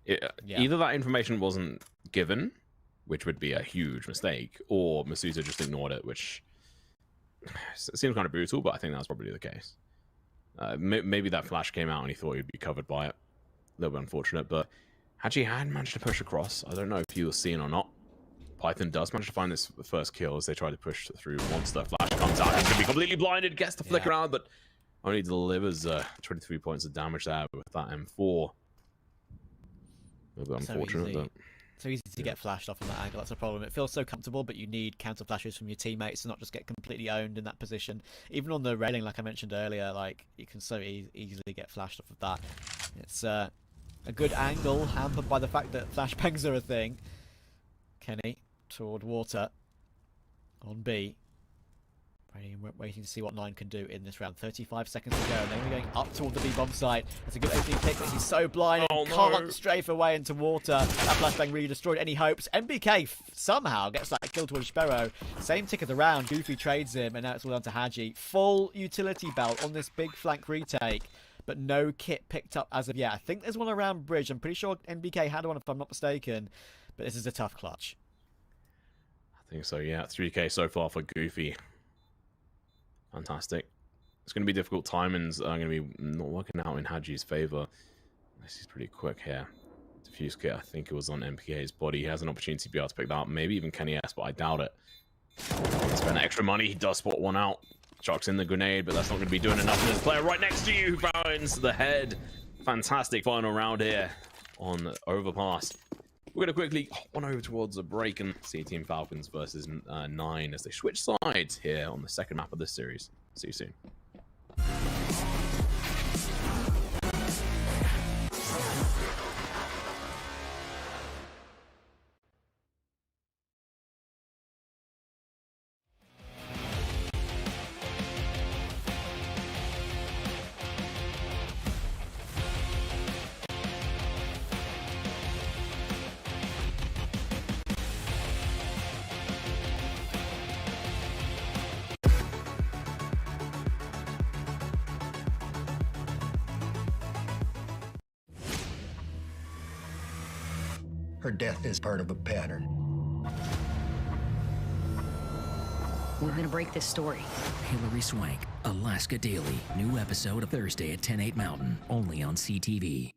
that. Either that information wasn't given, which would be a huge mistake, or Masuta just ignored it, which seems kind of brutal, but I think that's probably the case. Maybe that flash came out and he thought he'd be covered by it. A little bit unfortunate, but Haji had managed to push across. I don't know if you were seeing or not. Python does manage to find this first kill as they try to push through. Once the flash comes out, he's going to be completely blinded, gets the flick around, but only delivers 23 points of damage there with that M4. A little bit unfortunate, but... So easy to get flashed off from that angle. That's a problem. It feels so comfortable, but you need counter flashes from your teammates to not just get completely owned in that position. Even on the railing, like I mentioned earlier, like you can so easily get flashed off of that. It's a good angle, hampered by the fact that flashbangs are a thing. Kenny toward water on B. Waiting to see what 9 can do in this round. 35 seconds to go, and then we're going up toward the B-bomb site. That's a good opening pick, but he's so blind and can't strafe away into water. That flashbang really destroyed any hopes. MBK somehow gets that kill towards Sparrow. Same tick of the round. Goofy trades him, and now it's all down to Haji. Full utility belt on this big flank retake, but no kit picked up as of yet. I think there's one around bridge. I'm pretty sure MBK had one, if I'm not mistaken, but this is a tough clutch. I think so, yeah. 3K so far for Goofy. Fantastic. It's going to be difficult. Timings are going to be not working out in Haji's favor. This is pretty quick here. Diffuse kit, I think it was on MPK's body. He has an opportunity to be able to pick that up. Maybe even Kenny S, but I doubt it. Spend extra money. He does spot one out. Chucks in the grenade, but that's not going to be doing enough. There's a player right next to you who finds the head. Fantastic final round here on Overpass. We're going to quickly hop on over towards a break and see Team Falcons versus 9 as they switch sides here on the second map of this series. See you soon. Her death is part of a pattern. We're gonna break this story. Hillary Swank, Alaska Daily. New episode of Thursday at 10/8 Mountain, only on CTV.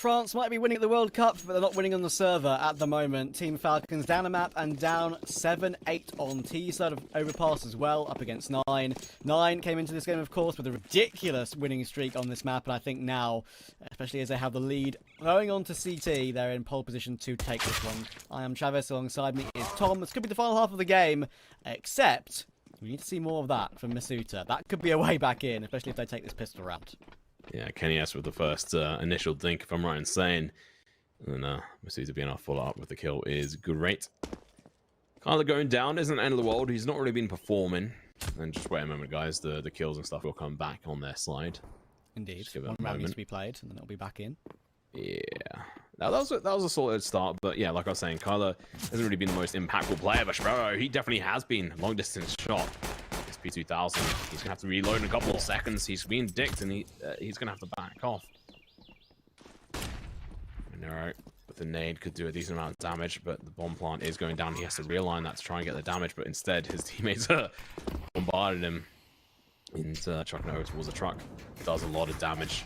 France might be winning at the World Cup, but they're not winning on the server at the moment. Team Falcons down a map and down 7-8 on T side of Overpass as well, up against 9. 9 came into this game, of course, with a ridiculous winning streak on this map, and I think now, especially as they have the lead going on to CT, they're in pole position to take this one. I am Travis, alongside me is Tom. This could be the final half of the game, except we need to see more of that from Masuta. That could be a way back in, especially if they take this pistol round. Yeah, Kenny S with the first initial dink, if I'm right in saying. And then Masuta being able to follow up with the kill is great. Kyler going down isn't the end of the world. He's not really been performing. And just wait a moment, guys. The kills and stuff will come back on their side. Indeed. One round needs to be played, and then it'll be back in. Yeah. Now, that was a solid start, but yeah, like I was saying, Kyler hasn't really been the most impactful player, but Sparrow, he definitely has been. Long distance shot. It's P2000. He's gonna have to reload in a couple of seconds. He's being dicked, and he's gonna have to back off. Monero with the nade could do a decent amount of damage, but the bomb plant is going down. He has to realign that to try and get the damage, but instead his teammates bombarded him into chucking it over towards the truck. It does a lot of damage.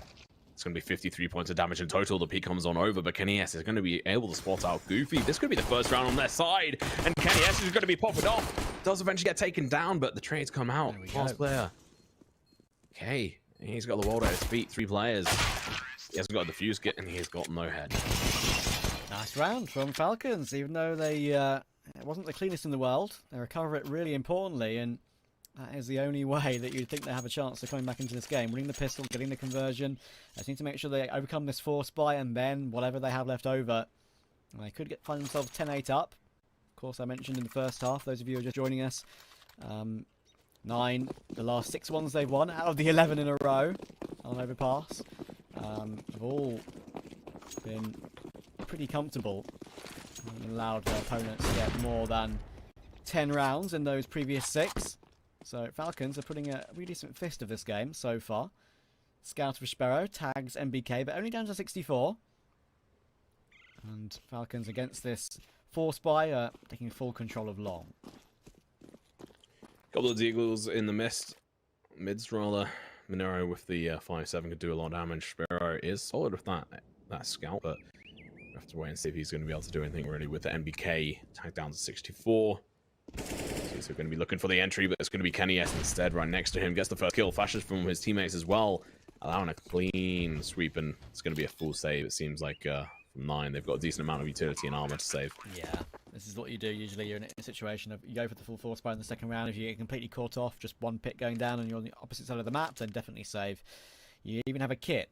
It's going to be 53 points of damage in total. The peak comes on over, but Kenny S is going to be able to spot out Goofy. This could be the first round on their side, and Kenny S is going to be popped off. Does eventually get taken down, but the trades come out. Last player. Okay, he's got the world at his feet. 3 players. He hasn't got a defuse kit, and he's got no head. Nice round from Falcons, even though they it wasn't the cleanest in the world. They recover it really importantly, and that is the only way that you'd think they have a chance of coming back into this game. Winning the pistol, getting the conversion. They just need to make sure they overcome this force buy, and then whatever they have left over, they could find themselves 10-8 up. Of course, I mentioned in the first half, those of you who are just joining us, 9, the last 6 ones they've won out of the 11 in a row on Overpass, have all been pretty comfortable and allowed their opponents to get more than 10 rounds in those previous 6. So Falcons are putting a really decent fist of this game so far. Scout for Sparrow tags MBK, but only down to 64. And Falcons against this force buy taking full control of long. Couple of deagles in the mids rather. Monero with the 5-7 could do a lot of damage. Sparrow is solid with that scout, but we have to wait and see if he's going to be able to do anything really with the MBK tagged down to 64. He's going to be looking for the entry, but it's going to be Kenny S instead right next to him. Gets the first kill, flashes from his teammates as well, allowing a clean sweep, and it's going to be a full save. It seems like from 9, they've got a decent amount of utility and armor to save. Yeah, this is what you do usually. You're in a situation of you go for the full force buy in the second round. If you get completely caught off, just one pit going down and you're on the opposite side of the map, then definitely save. You even have a kit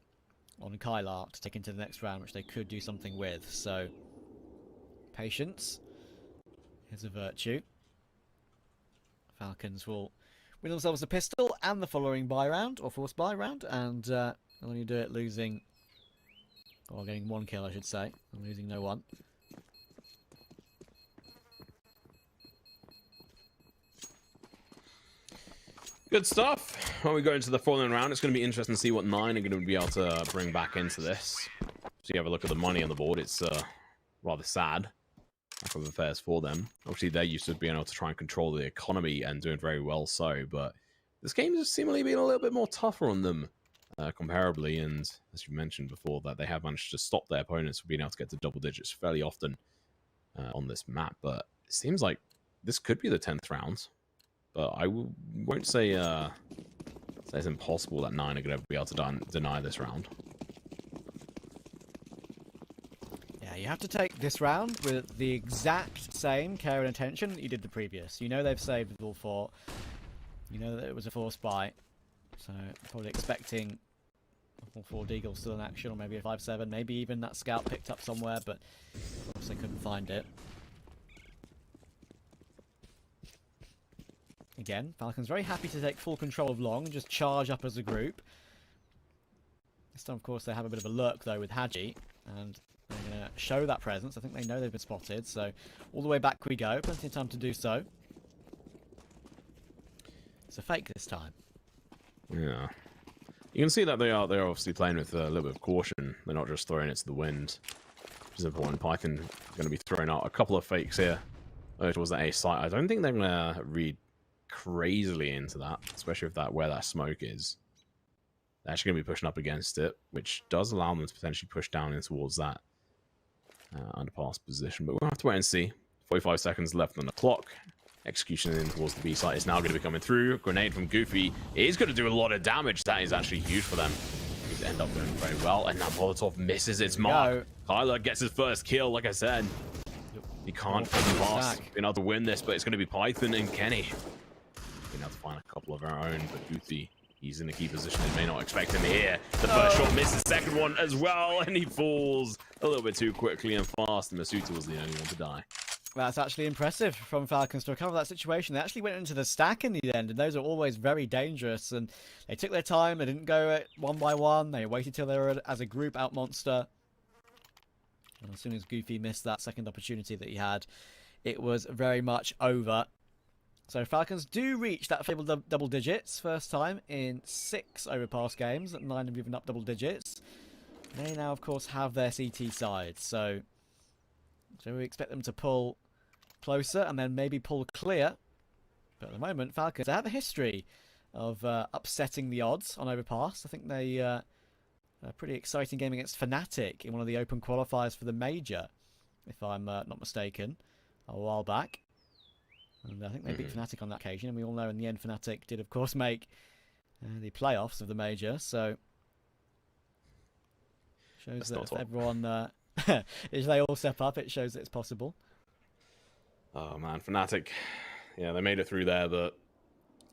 on Kylark to take into the next round, which they could do something with. So, patience is a virtue. Falcons will win themselves a pistol and the following buy round, or force buy round, and they'll only do it losing, or getting 1 kill I should say, and losing no one. Good stuff. When we go into the following round, it's going to be interesting to see what 9 are going to be able to bring back into this. So you have a look at the money on the board. It's rather sad. Lack of affairs for them. Obviously, they're used to being able to try and control the economy and doing very well so, but this game has seemingly been a little bit more tougher on them comparably, and as you mentioned before, that they have managed to stop their opponents from being able to get to double digits fairly often on this map, but it seems like this could be the 10th round, but I won't say it's impossible that 9 are going to be able to deny this round. You have to take this round with the exact same care and attention that you did the previous. You know they've saved with all 4. You know that it was a force buy. So probably expecting all 4 deagles still in action, or maybe a 5-7, maybe even that scout picked up somewhere, but of course they couldn't find it. Again, Falcons very happy to take full control of long and just charge up as a group. This time, of course, they have a bit of a lurk though with Haji, and they're going to show that presence. I think they know they've been spotted, so all the way back we go. Plenty of time to do so. It's a fake this time. Yeah. You can see that they're obviously playing with a little bit of caution. They're not just throwing it to the wind, which is important. Python going to be throwing out a couple of fakes here towards that A site. I don't think they're going to read crazily into that, especially if where that smoke is. They're actually going to be pushing up against it, which does allow them to potentially push down in towards that underpass position. But we'll have to wait and see. 45 seconds left on the clock. Execution in towards the B site is now going to be coming through. Grenade from Goofy is going to do a lot of damage. That is actually huge for them. They end up doing very well. And now Molotov misses its mark. Kyler gets his first kill, like I said. He can't put the pass. Being able to win this, but it's going to be Python and Kenny. Being able to find a couple of our own, but Goofy, he's in a key position. They may not expect him here. The first shot misses, the second one as well, and he falls a little bit too quickly and fast. And Masuta was the only one to die. That's actually impressive from Falcons to recover that situation. They actually went into the stack in the end, and those are always very dangerous. And they took their time. They didn't go it one by one. They waited till they were as a group out monster. And as soon as Goofy missed that second opportunity that he had, it was very much over. So Falcons do reach that fabled double digits. First time in 6 overpass games. 9 have given up double digits. They now, of course, have their CT side. So we expect them to pull closer and then maybe pull clear. But at the moment, Falcons, they have a history of upsetting the odds on overpass. I think they a pretty exciting game against Fnatic in one of the open qualifiers for the major, if I'm not mistaken, a while back. And I think they beat Fnatic on that occasion. And we all know in the end, Fnatic did, of course, make the playoffs of the major. So shows that if everyone... if they all step up, it shows that it's possible. Oh man, Fnatic, yeah, they made it through there, but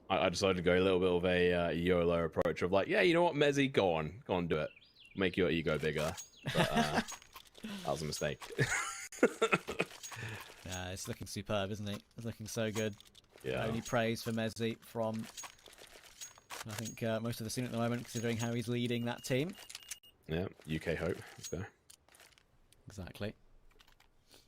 I decided to go a little bit of a YOLO approach of like, yeah, you know what, Mezzy, go on, do it. Make your ego bigger. But that was a mistake. Yeah, it's looking superb, isn't it? It's looking so good. Yeah. Only praise for Mezzy from, I think, most of the scene at the moment, considering how he's leading that team. Yeah, UK hope. Let's go. Exactly.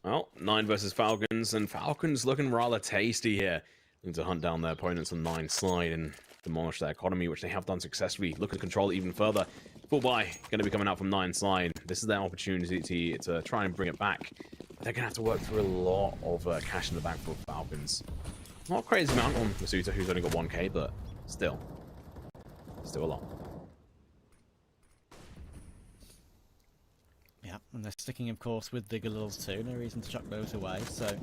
Well, 9 versus Falcons, and Falcons looking rather tasty here. Looking to hunt down their opponents on 9 slide and demolish their economy, which they have done successfully. Looking to control it even further. Full buy going to be coming out from 9 slide. This is their opportunity to try and bring it back. They're going to have to work through a lot of cash in the bank for Falcons. Not a crazy amount on Masuta, who's only got 1k, but still a lot. Yeah, and they're sticking, of course, with the Galils too. No reason to chuck those away. So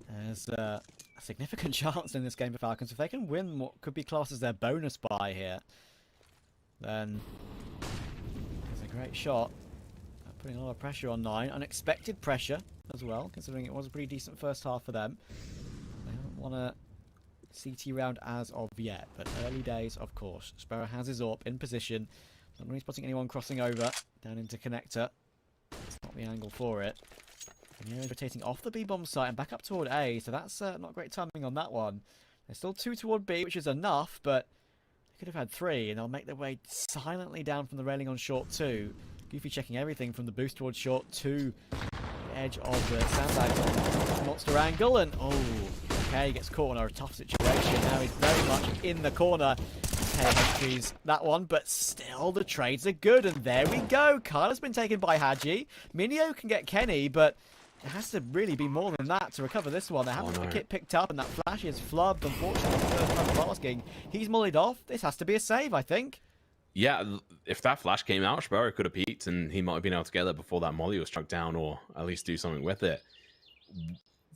there's a significant chance in this game for Falcons. If they can win what could be classed as their bonus buy here, then it's a great shot. Putting a lot of pressure on 9. Unexpected pressure as well, considering it was a pretty decent first half for them. They haven't won a CT round as of yet, but early days, of course. Sparrow has his AWP in position. Not really spotting anyone crossing over down into connector. It's not the angle for it. And he's rotating off the B-bomb site and back up toward A, so that's not great timing on that one. They're still 2 toward B, which is enough, but they could have had 3, and they'll make their way silently down from the railing on short 2. Goofy checking everything from the boost towards short to the edge of the sandbag monster angle, and okay, gets caught in a tough situation. Now he's very much in the corner. Haji's that one, but still the trades are good, and there we go. Kyler's been taken by Haji. Minio can get Kenny, but it has to really be more than that to recover this one. They haven't the kit picked up, and that flash is flubbed, unfortunately, the first time of asking. He's mullied off. This has to be a save, I think. Yeah, if that flash came out, Sparrow could have peeked, and he might have been able to get there before that molly was struck down, or at least do something with it.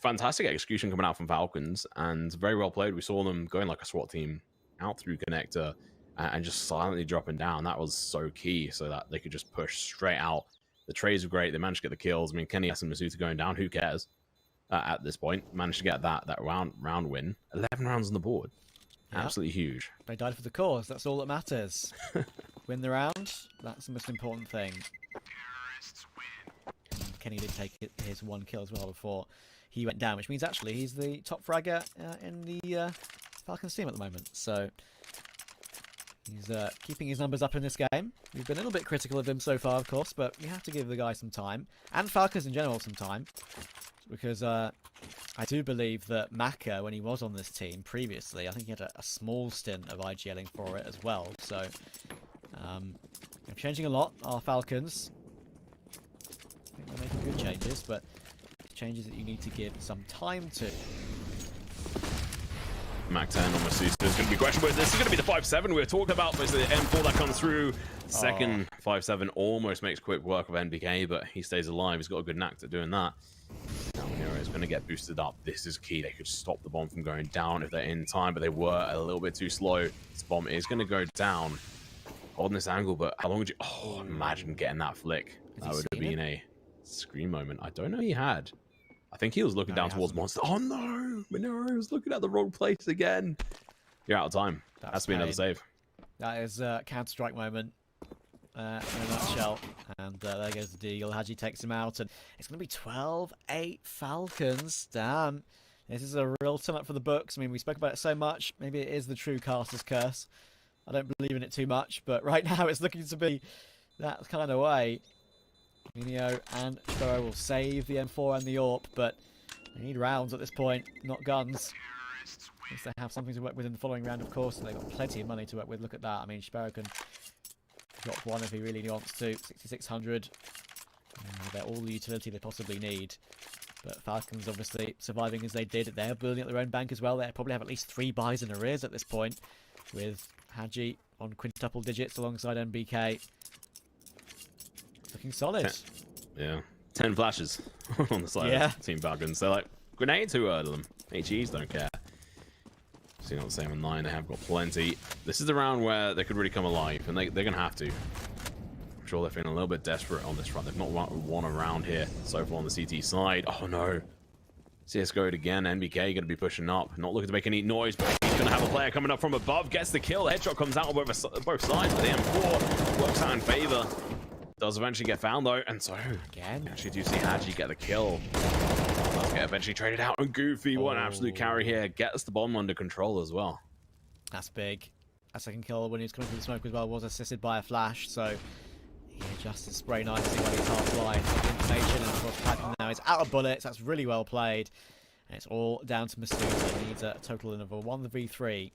Fantastic execution coming out from Falcons, and very well played. We saw them going like a SWAT team out through connector and just silently dropping down. That was so key, so that they could just push straight out. The trades were great. They managed to get the kills. I mean, Kenny and Masuta going down. Who cares at this point? Managed to get that round win. 11 rounds on the board. Absolutely huge. They died for the cause. That's all that matters. Win the round. That's the most important thing. And Kenny did take his 1 kill as well before he went down, which means actually he's the top fragger in the Falcons team at the moment. So he's keeping his numbers up in this game. We've been a little bit critical of him so far, of course, but we have to give the guy some time, and Falcons in general some time, because I do believe that Maka, when he was on this team previously, I think he had a small stint of IGLing for it as well. So they're changing a lot, our Falcons. I think they're making good changes, but changes that you need to give some time to. Mac 10 on Masusa is going to be questionable. This is going to be the 5-7 we were talking about. But it's the M4 that comes through. Second 5-7 almost makes quick work of NBK, but he stays alive. He's got a good knack at doing that. Now Nero is going to get boosted up. This is key. They could stop the bomb from going down if they're in time, but they were a little bit too slow. This bomb is going to go down on this angle, but how long would you... Oh, imagine getting that flick. That would have been a scream moment. I don't know he had. I think he was looking down towards Monster. Oh no! Minero was looking at the wrong place again. You're out of time. Has to be another save. That is a Counter-Strike moment in a nutshell. And there goes the deal. Haji takes him out, and it's going to be 12-8 Falcons. Damn. This is a real turn up for the books. I mean, we spoke about it so much. Maybe it is the true caster's curse. I don't believe in it too much, but right now it's looking to be that kind of way. Minio and Sparrow will save the M4 and the AWP, but they need rounds at this point, not guns. At least they have something to work with in the following round, of course, and they've got plenty of money to work with. Look at that. I mean, Sparrow can drop one if he really wants to. 6,600. They're all the utility they possibly need. But Falcons, obviously, surviving as they did. They're building up their own bank as well. They probably have at least 3 buys in arrears at this point, with Haji on quintuple digits alongside NBK. Looking solid. 10 flashes on the side of Team Falcons. They're like, grenades, who heard of them? HEs don't care. So not the same on 9, they have got plenty. This is the round where they could really come alive, and they're going to have to. I'm sure they're feeling a little bit desperate on this front. They've not won a round here so far on the CT side. Oh no. CSGO again, NBK going to be pushing up. Not looking to make any noise, but he's going to have a player coming up from above. Gets the kill. The headshot comes out on both sides, but the M4 works out in favor. Does eventually get found though, and so again, actually do see Haji get the kill. Does get eventually traded out, and Goofy, what an absolute carry here, gets the bomb under control as well. That's big. That second kill when he was coming through the smoke as well was assisted by a flash, so he adjusts his spray nicely when he's half blind. Information, and of course Python now is out of bullets. That's really well played, and it's all down to Masusa. He needs a total of a 1v3.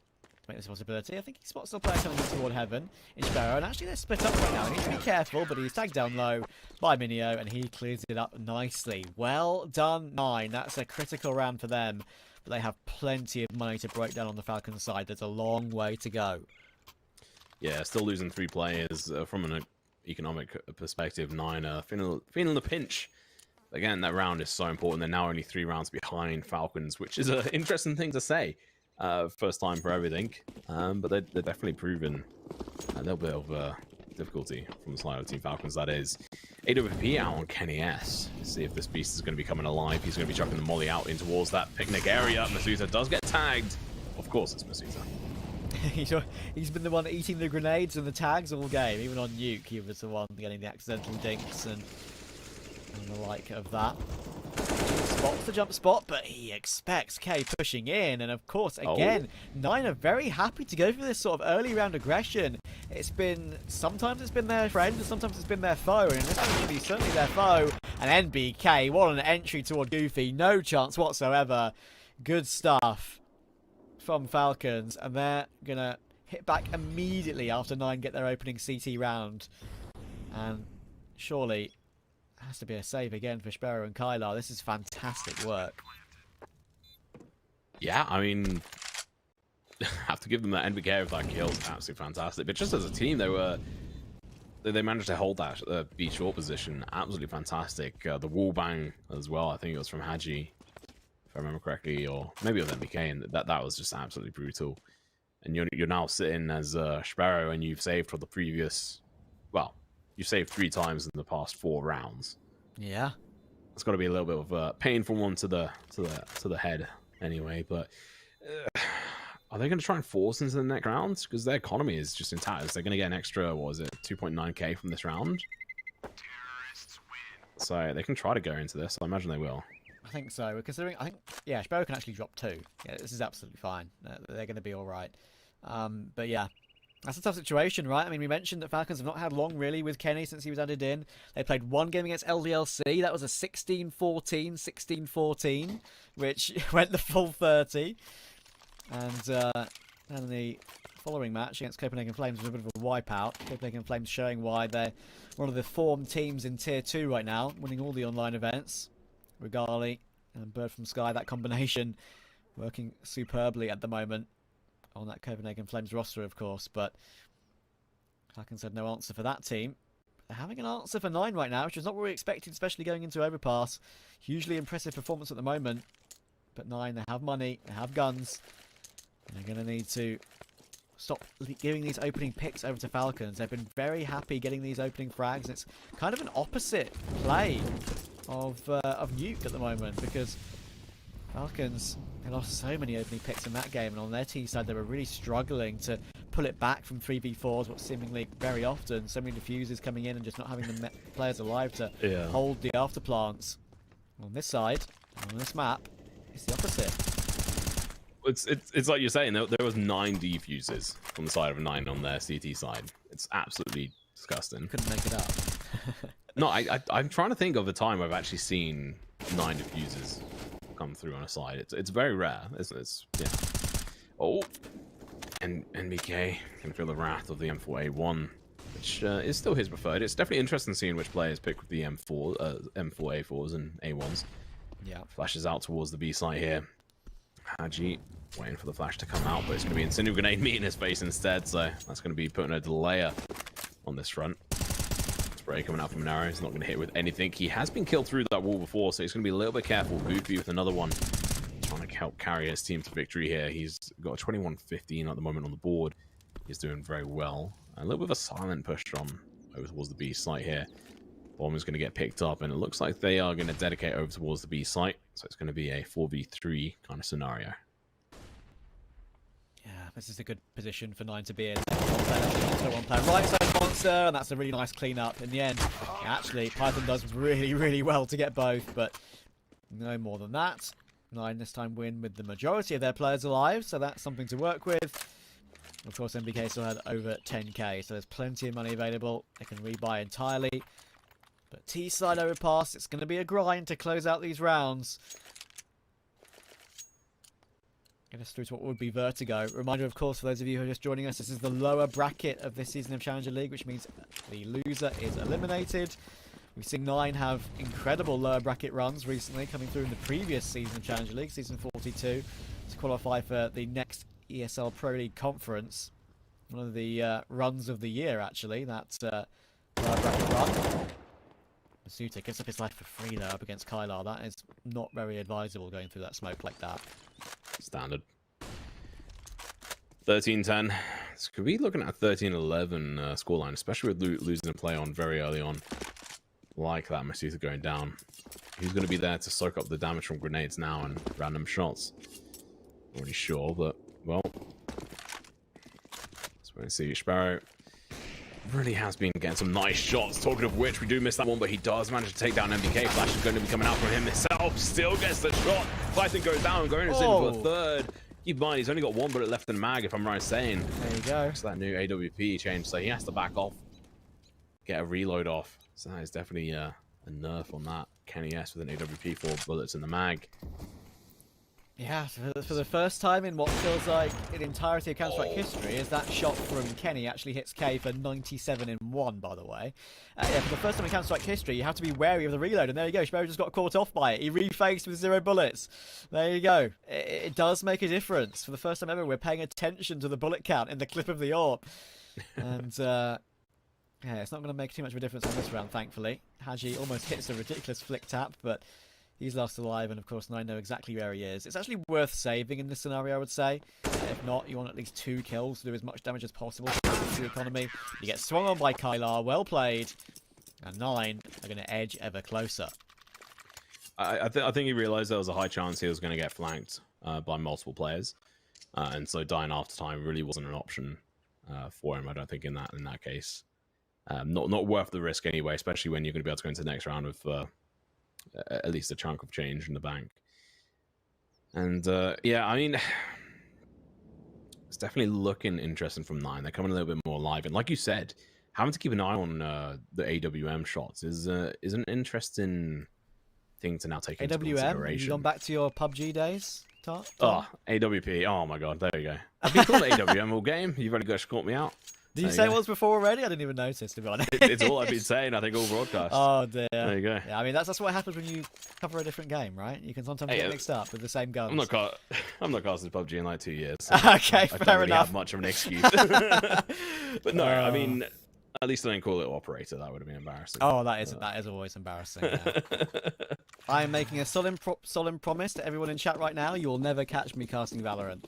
Make this a possibility. I think he spots the player coming toward Heaven in Sparrow, and actually they're split up right now. He needs to be careful, but he's tagged down low by Minio, and he clears it up nicely. Well done, 9. That's a critical round for them, but they have plenty of money to break down on the Falcons side. There's a long way to go. Yeah, still losing 3 players from an economic perspective. 9 feeling the pinch. Again, that round is so important. They're now only 3 rounds behind Falcons, which is an interesting thing to say. First time for everything, but they're definitely proven a little bit of difficulty from the side of Team Falcons, that is. AWP out on Kenny S. Let's see if this beast is going to be coming alive. He's going to be chucking the molly out in towards that picnic area. Masusa does get tagged. Of course it's Masusa. He's been the one eating the grenades and the tags all game. Even on Nuke, he was the one getting the accidental dinks and the like of that. Spots the jump spot, but he expects K pushing in, and of course, again, 9 are very happy to go for this sort of early round aggression. Sometimes it's been their friend, and sometimes it's been their foe, and in this case, it's certainly their foe. And NBK, what an entry toward Goofy, no chance whatsoever. Good stuff from Falcons, and they're gonna hit back immediately after 9 get their opening CT round. And surely has to be a save again for Sparrow and Kylar. This is fantastic work. Yeah, I mean, have to give them that NBK with that kill. Absolutely fantastic. But just as a team, they managed to hold that B short position. Absolutely fantastic. The wall bang as well. I think it was from Haji, if I remember correctly, or maybe it was NBK, and that was just absolutely brutal. And you're now sitting as Sparrow, and you've saved for the previous, well, you saved 3 times in the past 4 rounds. Yeah, it's got to be a little bit of a painful one to the head, anyway. But are they going to try and force into the next round? Because their economy is just in tatters. They're going to get an extra, what was it, 2.9k from this round. So they can try to go into this. I imagine they will. I think so. Considering, I think, yeah, Sparrow can actually drop 2. Yeah, this is absolutely fine. They're going to be all right. But yeah. That's a tough situation, right? I mean, we mentioned that Falcons have not had long, really, with Kenny since he was added in. They played 1 game against LDLC. That was a 16-14, 16-14, which went the full 30. And then the following match against Copenhagen Flames was a bit of a wipeout. Copenhagen Flames showing why they're one of the formed teams in Tier 2 right now, winning all the online events. Regali and Bird from Sky, that combination working superbly at the moment on that Copenhagen Flames roster, of course, but Falcons had no answer for that team. They're having an answer for 9 right now, which is not what we expected, especially going into Overpass. Hugely impressive performance at the moment. But 9, they have money, they have guns. And they're going to need to stop giving these opening picks over to Falcons. They've been very happy getting these opening frags. It's kind of an opposite play of Nuke at the moment, because Falcons, they lost so many opening picks in that game, and on their team side they were really struggling to pull it back from 3v4s, what seemingly very often, so many diffusers coming in and just not having the players alive to hold the afterplants. On this side, on this map, it's the opposite. It's like you're saying, there was 9 defuses on the side of a 9 on their CT side. It's absolutely disgusting. Couldn't make it up. No, I'm trying to think of a time I've actually seen 9 diffusers come through on a side. It's very rare. It's yeah. Oh, and NBK can feel the wrath of the M4A1, which is still his preferred. It's definitely interesting seeing which players pick with the M4A4s and A1s. Yeah. Flashes out towards the B site here. Haji waiting for the flash to come out, but it's going to be Incendiary Grenade meeting his face instead, so that's going to be putting a delayer on this front. Spray coming out from an arrow. He's not going to hit with anything. He has been killed through that wall before, so he's going to be a little bit careful. Goofy with another one, trying to help carry his team to victory here. He's got a 21-15 at the moment on the board. He's doing very well. A little bit of a silent push on over towards the B site here. Bomb is going to get picked up, and it looks like they are going to dedicate over towards the B site. So it's going to be a 4v3 kind of scenario. Yeah, this is a good position for 9 to be in. One player right side monster, and that's a really nice cleanup. In the end, actually, Python does really, really well to get both, but no more than that. 9 this time win with the majority of their players alive, so that's something to work with. Of course, MBK still had over 10k, so there's plenty of money available. They can rebuy entirely. But T-side overpass, it's going to be a grind to close out these rounds. Get us through to what would be Vertigo. Reminder, of course, for those of you who are just joining us, this is the lower bracket of this season of Challenger League, which means the loser is eliminated. We've seen 9 have incredible lower bracket runs recently, coming through in the previous season of Challenger League, season 42, to qualify for the next ESL Pro League conference. One of the runs of the year, actually, that lower bracket run. Masuta gives up his life for free though up against Kylar. That is not very advisable going through that smoke like that. Standard. 13-10. This could be looking at a 13-11 scoreline, especially with losing a play on very early on. Like that, Masuta going down. Who's going to be there to soak up the damage from grenades now and random shots? Not really sure, but, well. Let's wait and see. Sparrow really has been getting some nice shots. Talking of which, we do miss that one, but he does manage to take down MBK. Flash is going to be coming out from him himself. Still gets the shot. Python goes down, going in for a third. Keep in mind, he's only got 1 bullet left in the mag, if I'm right saying. There you go. It's that new AWP change, so he has to back off. Get a reload off. So that is definitely a nerf on that. Kenny S with an AWP, 4 bullets in the mag. Yeah, for the first time in what feels like an entirety of Counter-Strike history, is that shot from Kenny actually hits K for 97 in 1, by the way. Yeah, for the first time in Counter-Strike history, you have to be wary of the reload, and there you go, Sparrow just got caught off by it. He refaced with 0 bullets. There you go. It does make a difference. For the first time ever, we're paying attention to the bullet count in the clip of the AWP. And, yeah, it's not going to make too much of a difference on this round, thankfully. Haji almost hits a ridiculous flick tap, but he's last alive, and of course, I know exactly where he is. It's actually worth saving in this scenario, I would say. If not, you want at least 2 kills to do as much damage as possible to the economy. You get swung on by Kylar, well played, and 9 are going to edge ever closer. I think he realized there was a high chance he was going to get flanked by multiple players, and so dying after time really wasn't an option for him. I don't think in that case, not worth the risk anyway, especially when you're going to be able to go into the next round with at least a chunk of change in the bank. And yeah, I mean, it's definitely looking interesting from 9. They're coming a little bit more alive, and like you said, having to keep an eye on the AWM shots is an interesting thing to now take into consideration. Have you gone back to your PUBG days, Tart? Oh, AWP. Oh my god, there you go. I've been calling it AWM all game. You've only got to caught me out. Did you say it was before already? I didn't even notice, to be honest. It's all I've been saying, I think, all broadcast. Oh, dear. There you go. Yeah, I mean, that's what happens when you cover a different game, right? You can sometimes get mixed up with the same guns. I'm not casting PUBG in like 2 years. So Okay, I fair don't really enough. have much of an excuse. But no, I mean, at least I didn't call it operator. That would have been embarrassing. Oh, that is always embarrassing. Yeah. I am making a solemn promise to everyone in chat right now. You will never catch me casting Valorant.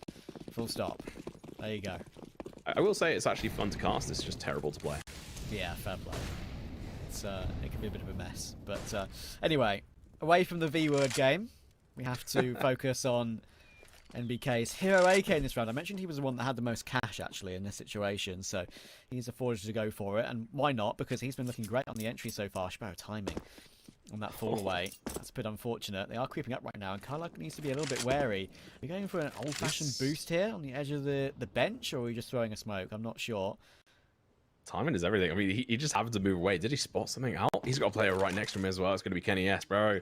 Full stop. There you go. I will say it's actually fun to cast. It's just terrible to play. Yeah, fair play. It can be a bit of a mess. But anyway, away from the V-word game, we have to focus on NBK's Hero AK in this round. I mentioned he was the one that had the most cash, actually, in this situation, so he's afforded to go for it. And why not? Because he's been looking great on the entry so far. Sparrow timing on that fall away. That's a bit unfortunate. They are creeping up right now, and Kyle needs to be a little bit wary. Are we going for an old-fashioned boost here on the edge of the bench, or are we just throwing a smoke? I'm not sure. Timing is everything. I mean, he just happened to move away. Did he spot something out? He's got a player right next to him as well. It's going to be Kenny S. Bro.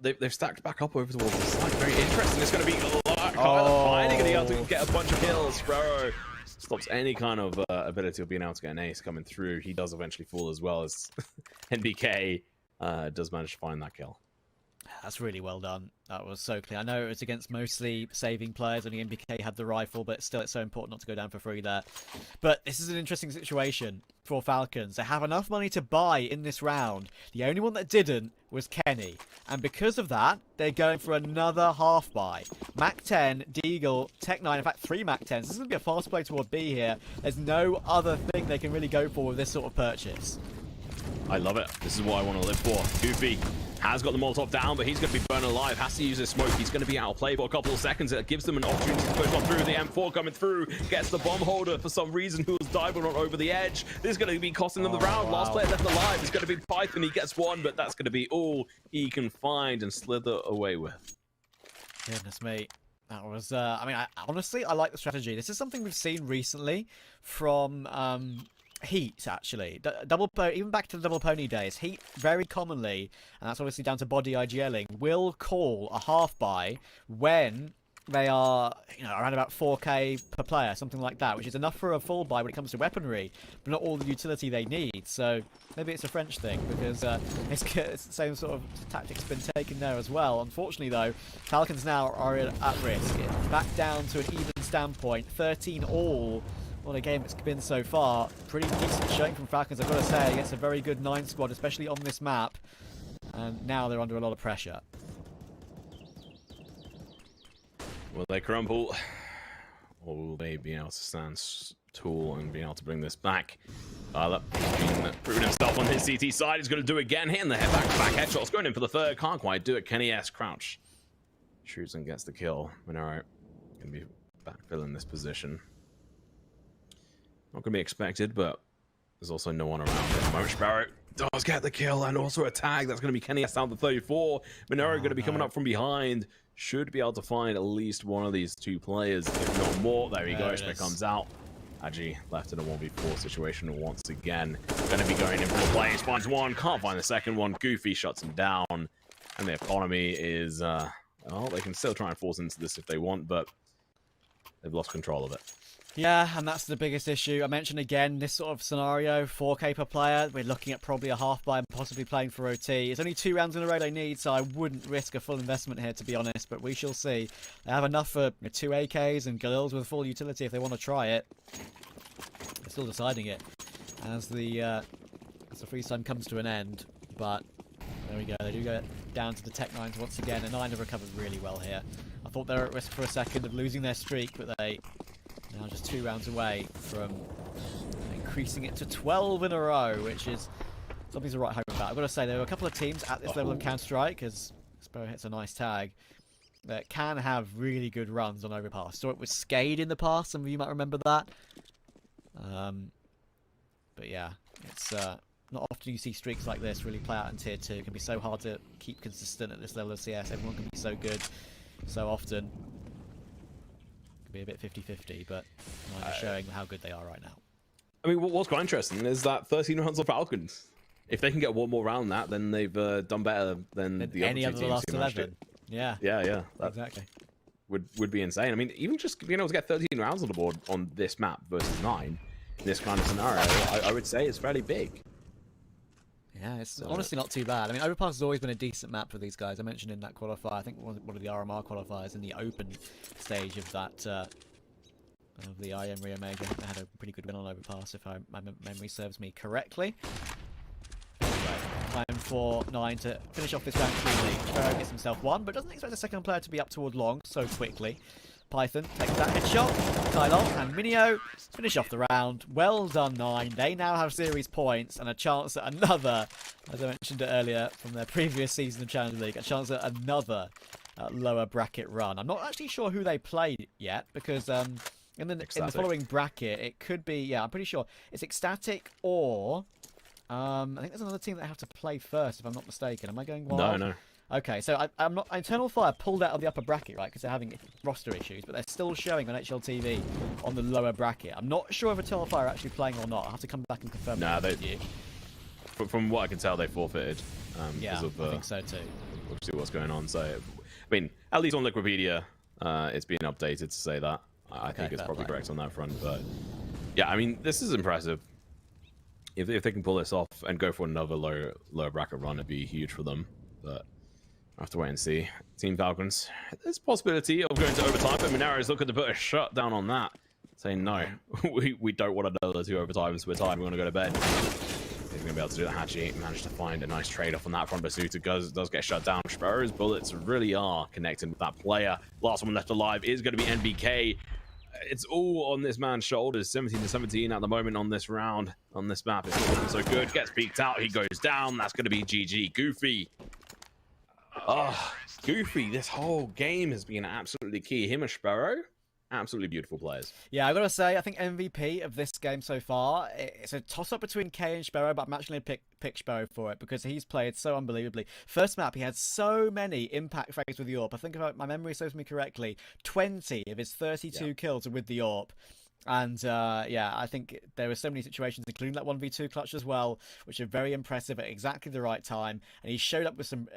They've stacked back up over towards the side. Very interesting. It's going to be Kyle finally going to be able to get a bunch of kills. Bro stops any kind of ability of being able to get an ace coming through. He does eventually fall as well as NBK does manage to find that kill. That's really well done. That was so clear. I know it was against mostly saving players, only NBK had the rifle, but still it's so important not to go down for free there. But this is an interesting situation for Falcons. They have enough money to buy in this round. The only one that didn't was Kenny. And because of that, they're going for another half buy. Mac 10, Deagle, Tech 9, in fact 3 Mac 10s. This is going to be a fast play toward B here. There's no other thing they can really go for with this sort of purchase. I love it. This is what I want to live for. Goofy has got the Molotov down, but he's going to be burned alive. Has to use his smoke. He's going to be outplayed for a couple of seconds. It gives them an opportunity to push on through. The M4 coming through. Gets the bomb holder for some reason, who was diving on over the edge. This is going to be costing them the round. Last player left alive is going to be Python. He gets one, but that's going to be all he can find and slither away with. Goodness me. That was, I mean, honestly, I like the strategy. This is something we've seen recently from Heat, actually. Even back to the double pony days, Heat very commonly, and that's obviously down to body IGLing, will call a half buy when they are, around about 4k per player, something like that, which is enough for a full buy when it comes to weaponry, but not all the utility they need. So maybe it's a French thing, because it's the same sort of tactics been taken there as well. Unfortunately, though, Falcons now are at risk. Back down to an even standpoint, 13 all. What a game it's been so far. Pretty decent showing from Falcons, I've got to say, against a very good 9 squad, especially on this map. And now they're under a lot of pressure. Will they crumble? Or will they be able to stand tall and be able to bring this back? Proven himself on his CT side. He's going to do it again. Hitting the back headshots. Going in for the third. Can't quite do it. Kenny S. Crouch shoots and gets the kill. Monero going to be backfilling this position. Not going to be expected, but there's also no one around at the moment. Sparrow does get the kill and also a tag. That's going to be Kenny S down to 34. Monero going to be coming up from behind. Should be able to find at least one of these two players, if not more. There he goes. Spec comes out. Agi left in a 1v4 situation once again. Going to be going in for the play. Finds one. Can't find the second one. Goofy shuts him down. And the economy is, well, they can still try and force into this if they want, but they've lost control of it. Yeah, and that's the biggest issue. I mentioned again, this sort of scenario, 4k per player, we're looking at probably a half buy and possibly playing for OT. It's only 2 rounds in a row they need, so I wouldn't risk a full investment here, to be honest, but we shall see. They have enough for 2 AKs and Galils with full utility if they want to try it. They're still deciding it as the freeze time comes to an end, but there we go. They do go down to the Tech 9s once again, and 9 have recovered really well here. I thought they were at risk for a second of losing their streak, but they now just 2 rounds away from increasing it to 12 in a row, which is something to write home about. I've got to say, there were a couple of teams at this level of Counter-Strike, as Sparrow hits a nice tag, that can have really good runs on Overpass. Saw it with Skade in the past, some of you might remember that. But yeah, it's not often you see streaks like this really play out in Tier 2. It can be so hard to keep consistent at this level of CS. Everyone can be so good so often. Be a bit 50-50, but I'm showing how good they are right now. I mean, what's quite interesting is that 13 rounds of Falcons. If they can get one more round than that, then they've done better than the any other of two the teams last who managed 11. it. Yeah. Yeah. That exactly. Would be insane. I mean, even just being able to get 13 rounds on the board on this map versus 9 this kind of scenario, I would say is fairly big. Yeah, it's honestly not too bad. I mean, Overpass has always been a decent map for these guys. I mentioned in that qualifier, I think one of the RMR qualifiers in the open stage of that of the IM Rio Major. They had a pretty good win on Overpass, if my memory serves me correctly. Right, time for 9 to finish off this round cleanly. Sparrow gets himself one, but doesn't expect the second player to be up toward long so quickly. Python takes that headshot. Tylon and Minio finish off the round. Well done, 9. They now have series points and a chance at another, as I mentioned it earlier from their previous season of Challenger League, a chance at another lower bracket run. I'm not actually sure who they played yet because in the following bracket it could be, yeah, I'm pretty sure it's Ecstatic or I think there's another team that have to play first if I'm not mistaken. Am I going wild? No. Okay, so I'm not. Eternal Fire pulled out of the upper bracket, right? Because they're having roster issues, but they're still showing on HLTV on the lower bracket. I'm not sure if Eternal Fire are actually playing or not. I'll have to come back and confirm. Nah, from what I can tell, they forfeited. Yeah, of, I think so too. We'll see what's going on. So, I mean, at least on Liquipedia, it's been updated to say that. I think it's probably correct on that front. But yeah, I mean, this is impressive. If they can pull this off and go for another lower bracket run, it'd be huge for them. But I have to wait and see. Team Falcons, there's a possibility of going to overtime, but Monero is looking to put a shut down on that, saying no, we don't want another 2 overtimes. We're tired. We want to go to bed. He's going to be able to do that. Hachi managed to find a nice trade off on that front. Basuta does get shut down. Sparrow's bullets really are connecting with that player. Last one left alive is going to be NBK. It's all on this man's shoulders. 17-17 at the moment on this round, on this map. It's not looking so good. Gets peeked out. He goes down. That's going to be GG. Goofy. Oh, Goofy, this whole game has been absolutely key. Him and Sparrow, absolutely beautiful players. Yeah, I gotta say, I think MVP of this game so far, it's a toss-up between K and Sparrow, but I'm actually going to pick Sparrow for it because he's played so unbelievably. First map, he had so many impact frags with the AWP. I think, if my memory serves me correctly, 20 of his 32 kills are with the AWP. And yeah, I think there were so many situations, including that 1v2 clutch as well, which are very impressive at exactly the right time. And he showed up with some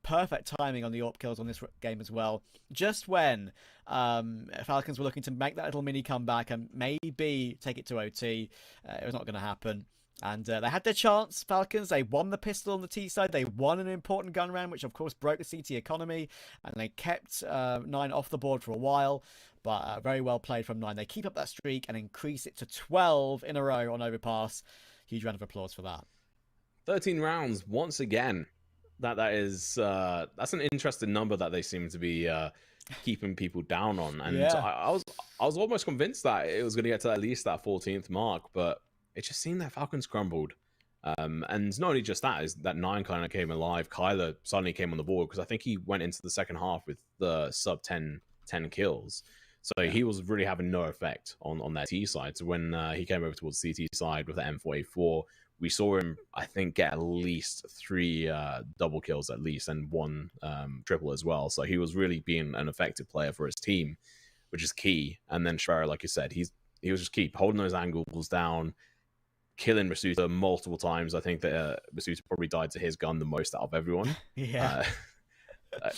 perfect timing on the AWP kills on this game as well. Just when Falcons were looking to make that little mini comeback and maybe take it to OT, it was not going to happen. And they had their chance, Falcons. They won the pistol on the T side. They won an important gun round, which of course broke the CT economy. And they kept 9 off the board for a while. But very well played from 9. They keep up that streak and increase it to 12 in a row on Overpass. Huge round of applause for that. 13 rounds once again. That's an interesting number that they seem to be keeping people down on. And yeah. I was almost convinced that it was going to get to at least that 14th mark, but it just seemed that Falcons crumbled. And not only just that, is that 9 kind of came alive. Kyler suddenly came on the board because I think he went into the second half with the sub 10 kills. So he was really having no effect on that T side. So when he came over towards CT side with the M4A4, we saw him, I think, get at least 3 double kills at least and 1 triple as well. So he was really being an effective player for his team, which is key. And then Schreier, like you said, he was just keep holding those angles down, killing Basuta multiple times. I think that Basuta probably died to his gun the most out of everyone. Yeah.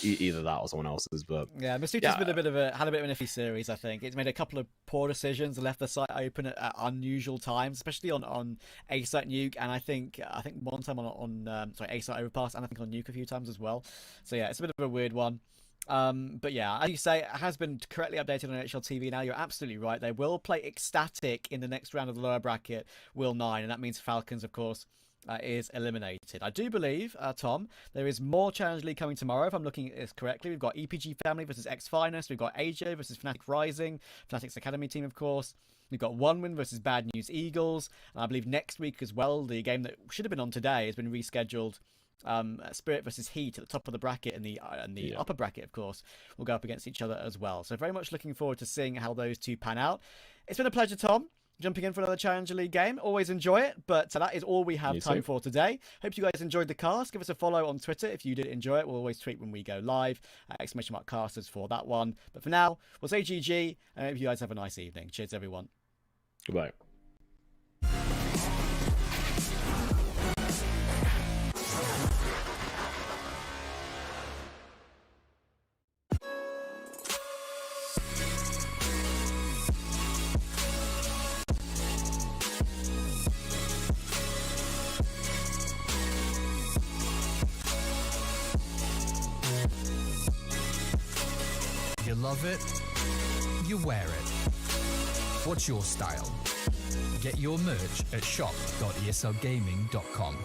Either that or someone else's, but yeah, Masuta's been had a bit of an iffy series. I think it's made a couple of poor decisions, left the site open at unusual times, especially on A site nuke, and I think one time on A site overpass, and I think on nuke a few times as well. So yeah, it's a bit of a weird one. But yeah, as you say, it has been correctly updated on HLTV now. You're absolutely right. They will play Ecstatic in the next round of the lower bracket, Will 9, and that means Falcons, of course, is eliminated. I do believe, Tom, there is more Challenge League coming tomorrow, if I'm looking at this correctly. We've got EPG Family versus X Finest. We've got AJ versus Fnatic Rising, Fnatic's Academy team, of course. We've got OneWin versus Bad News Eagles. And I believe next week as well, the game that should have been on today has been rescheduled. Spirit versus Heat at the top of the bracket, and the upper bracket, of course, will go up against each other as well. So very much looking forward to seeing how those two pan out. It's been a pleasure, Tom, jumping in for another Challenger League game. Always enjoy it, but that is all we have time for today. Hope you guys enjoyed the cast. Give us a follow on Twitter if you did enjoy it. We'll always tweet when we go live. !casters for that one. But for now, we'll say GG, and I hope you guys have a nice evening. Cheers, everyone. Goodbye. love it, you wear it. What's your style? Get your merch at shop.eslgaming.com.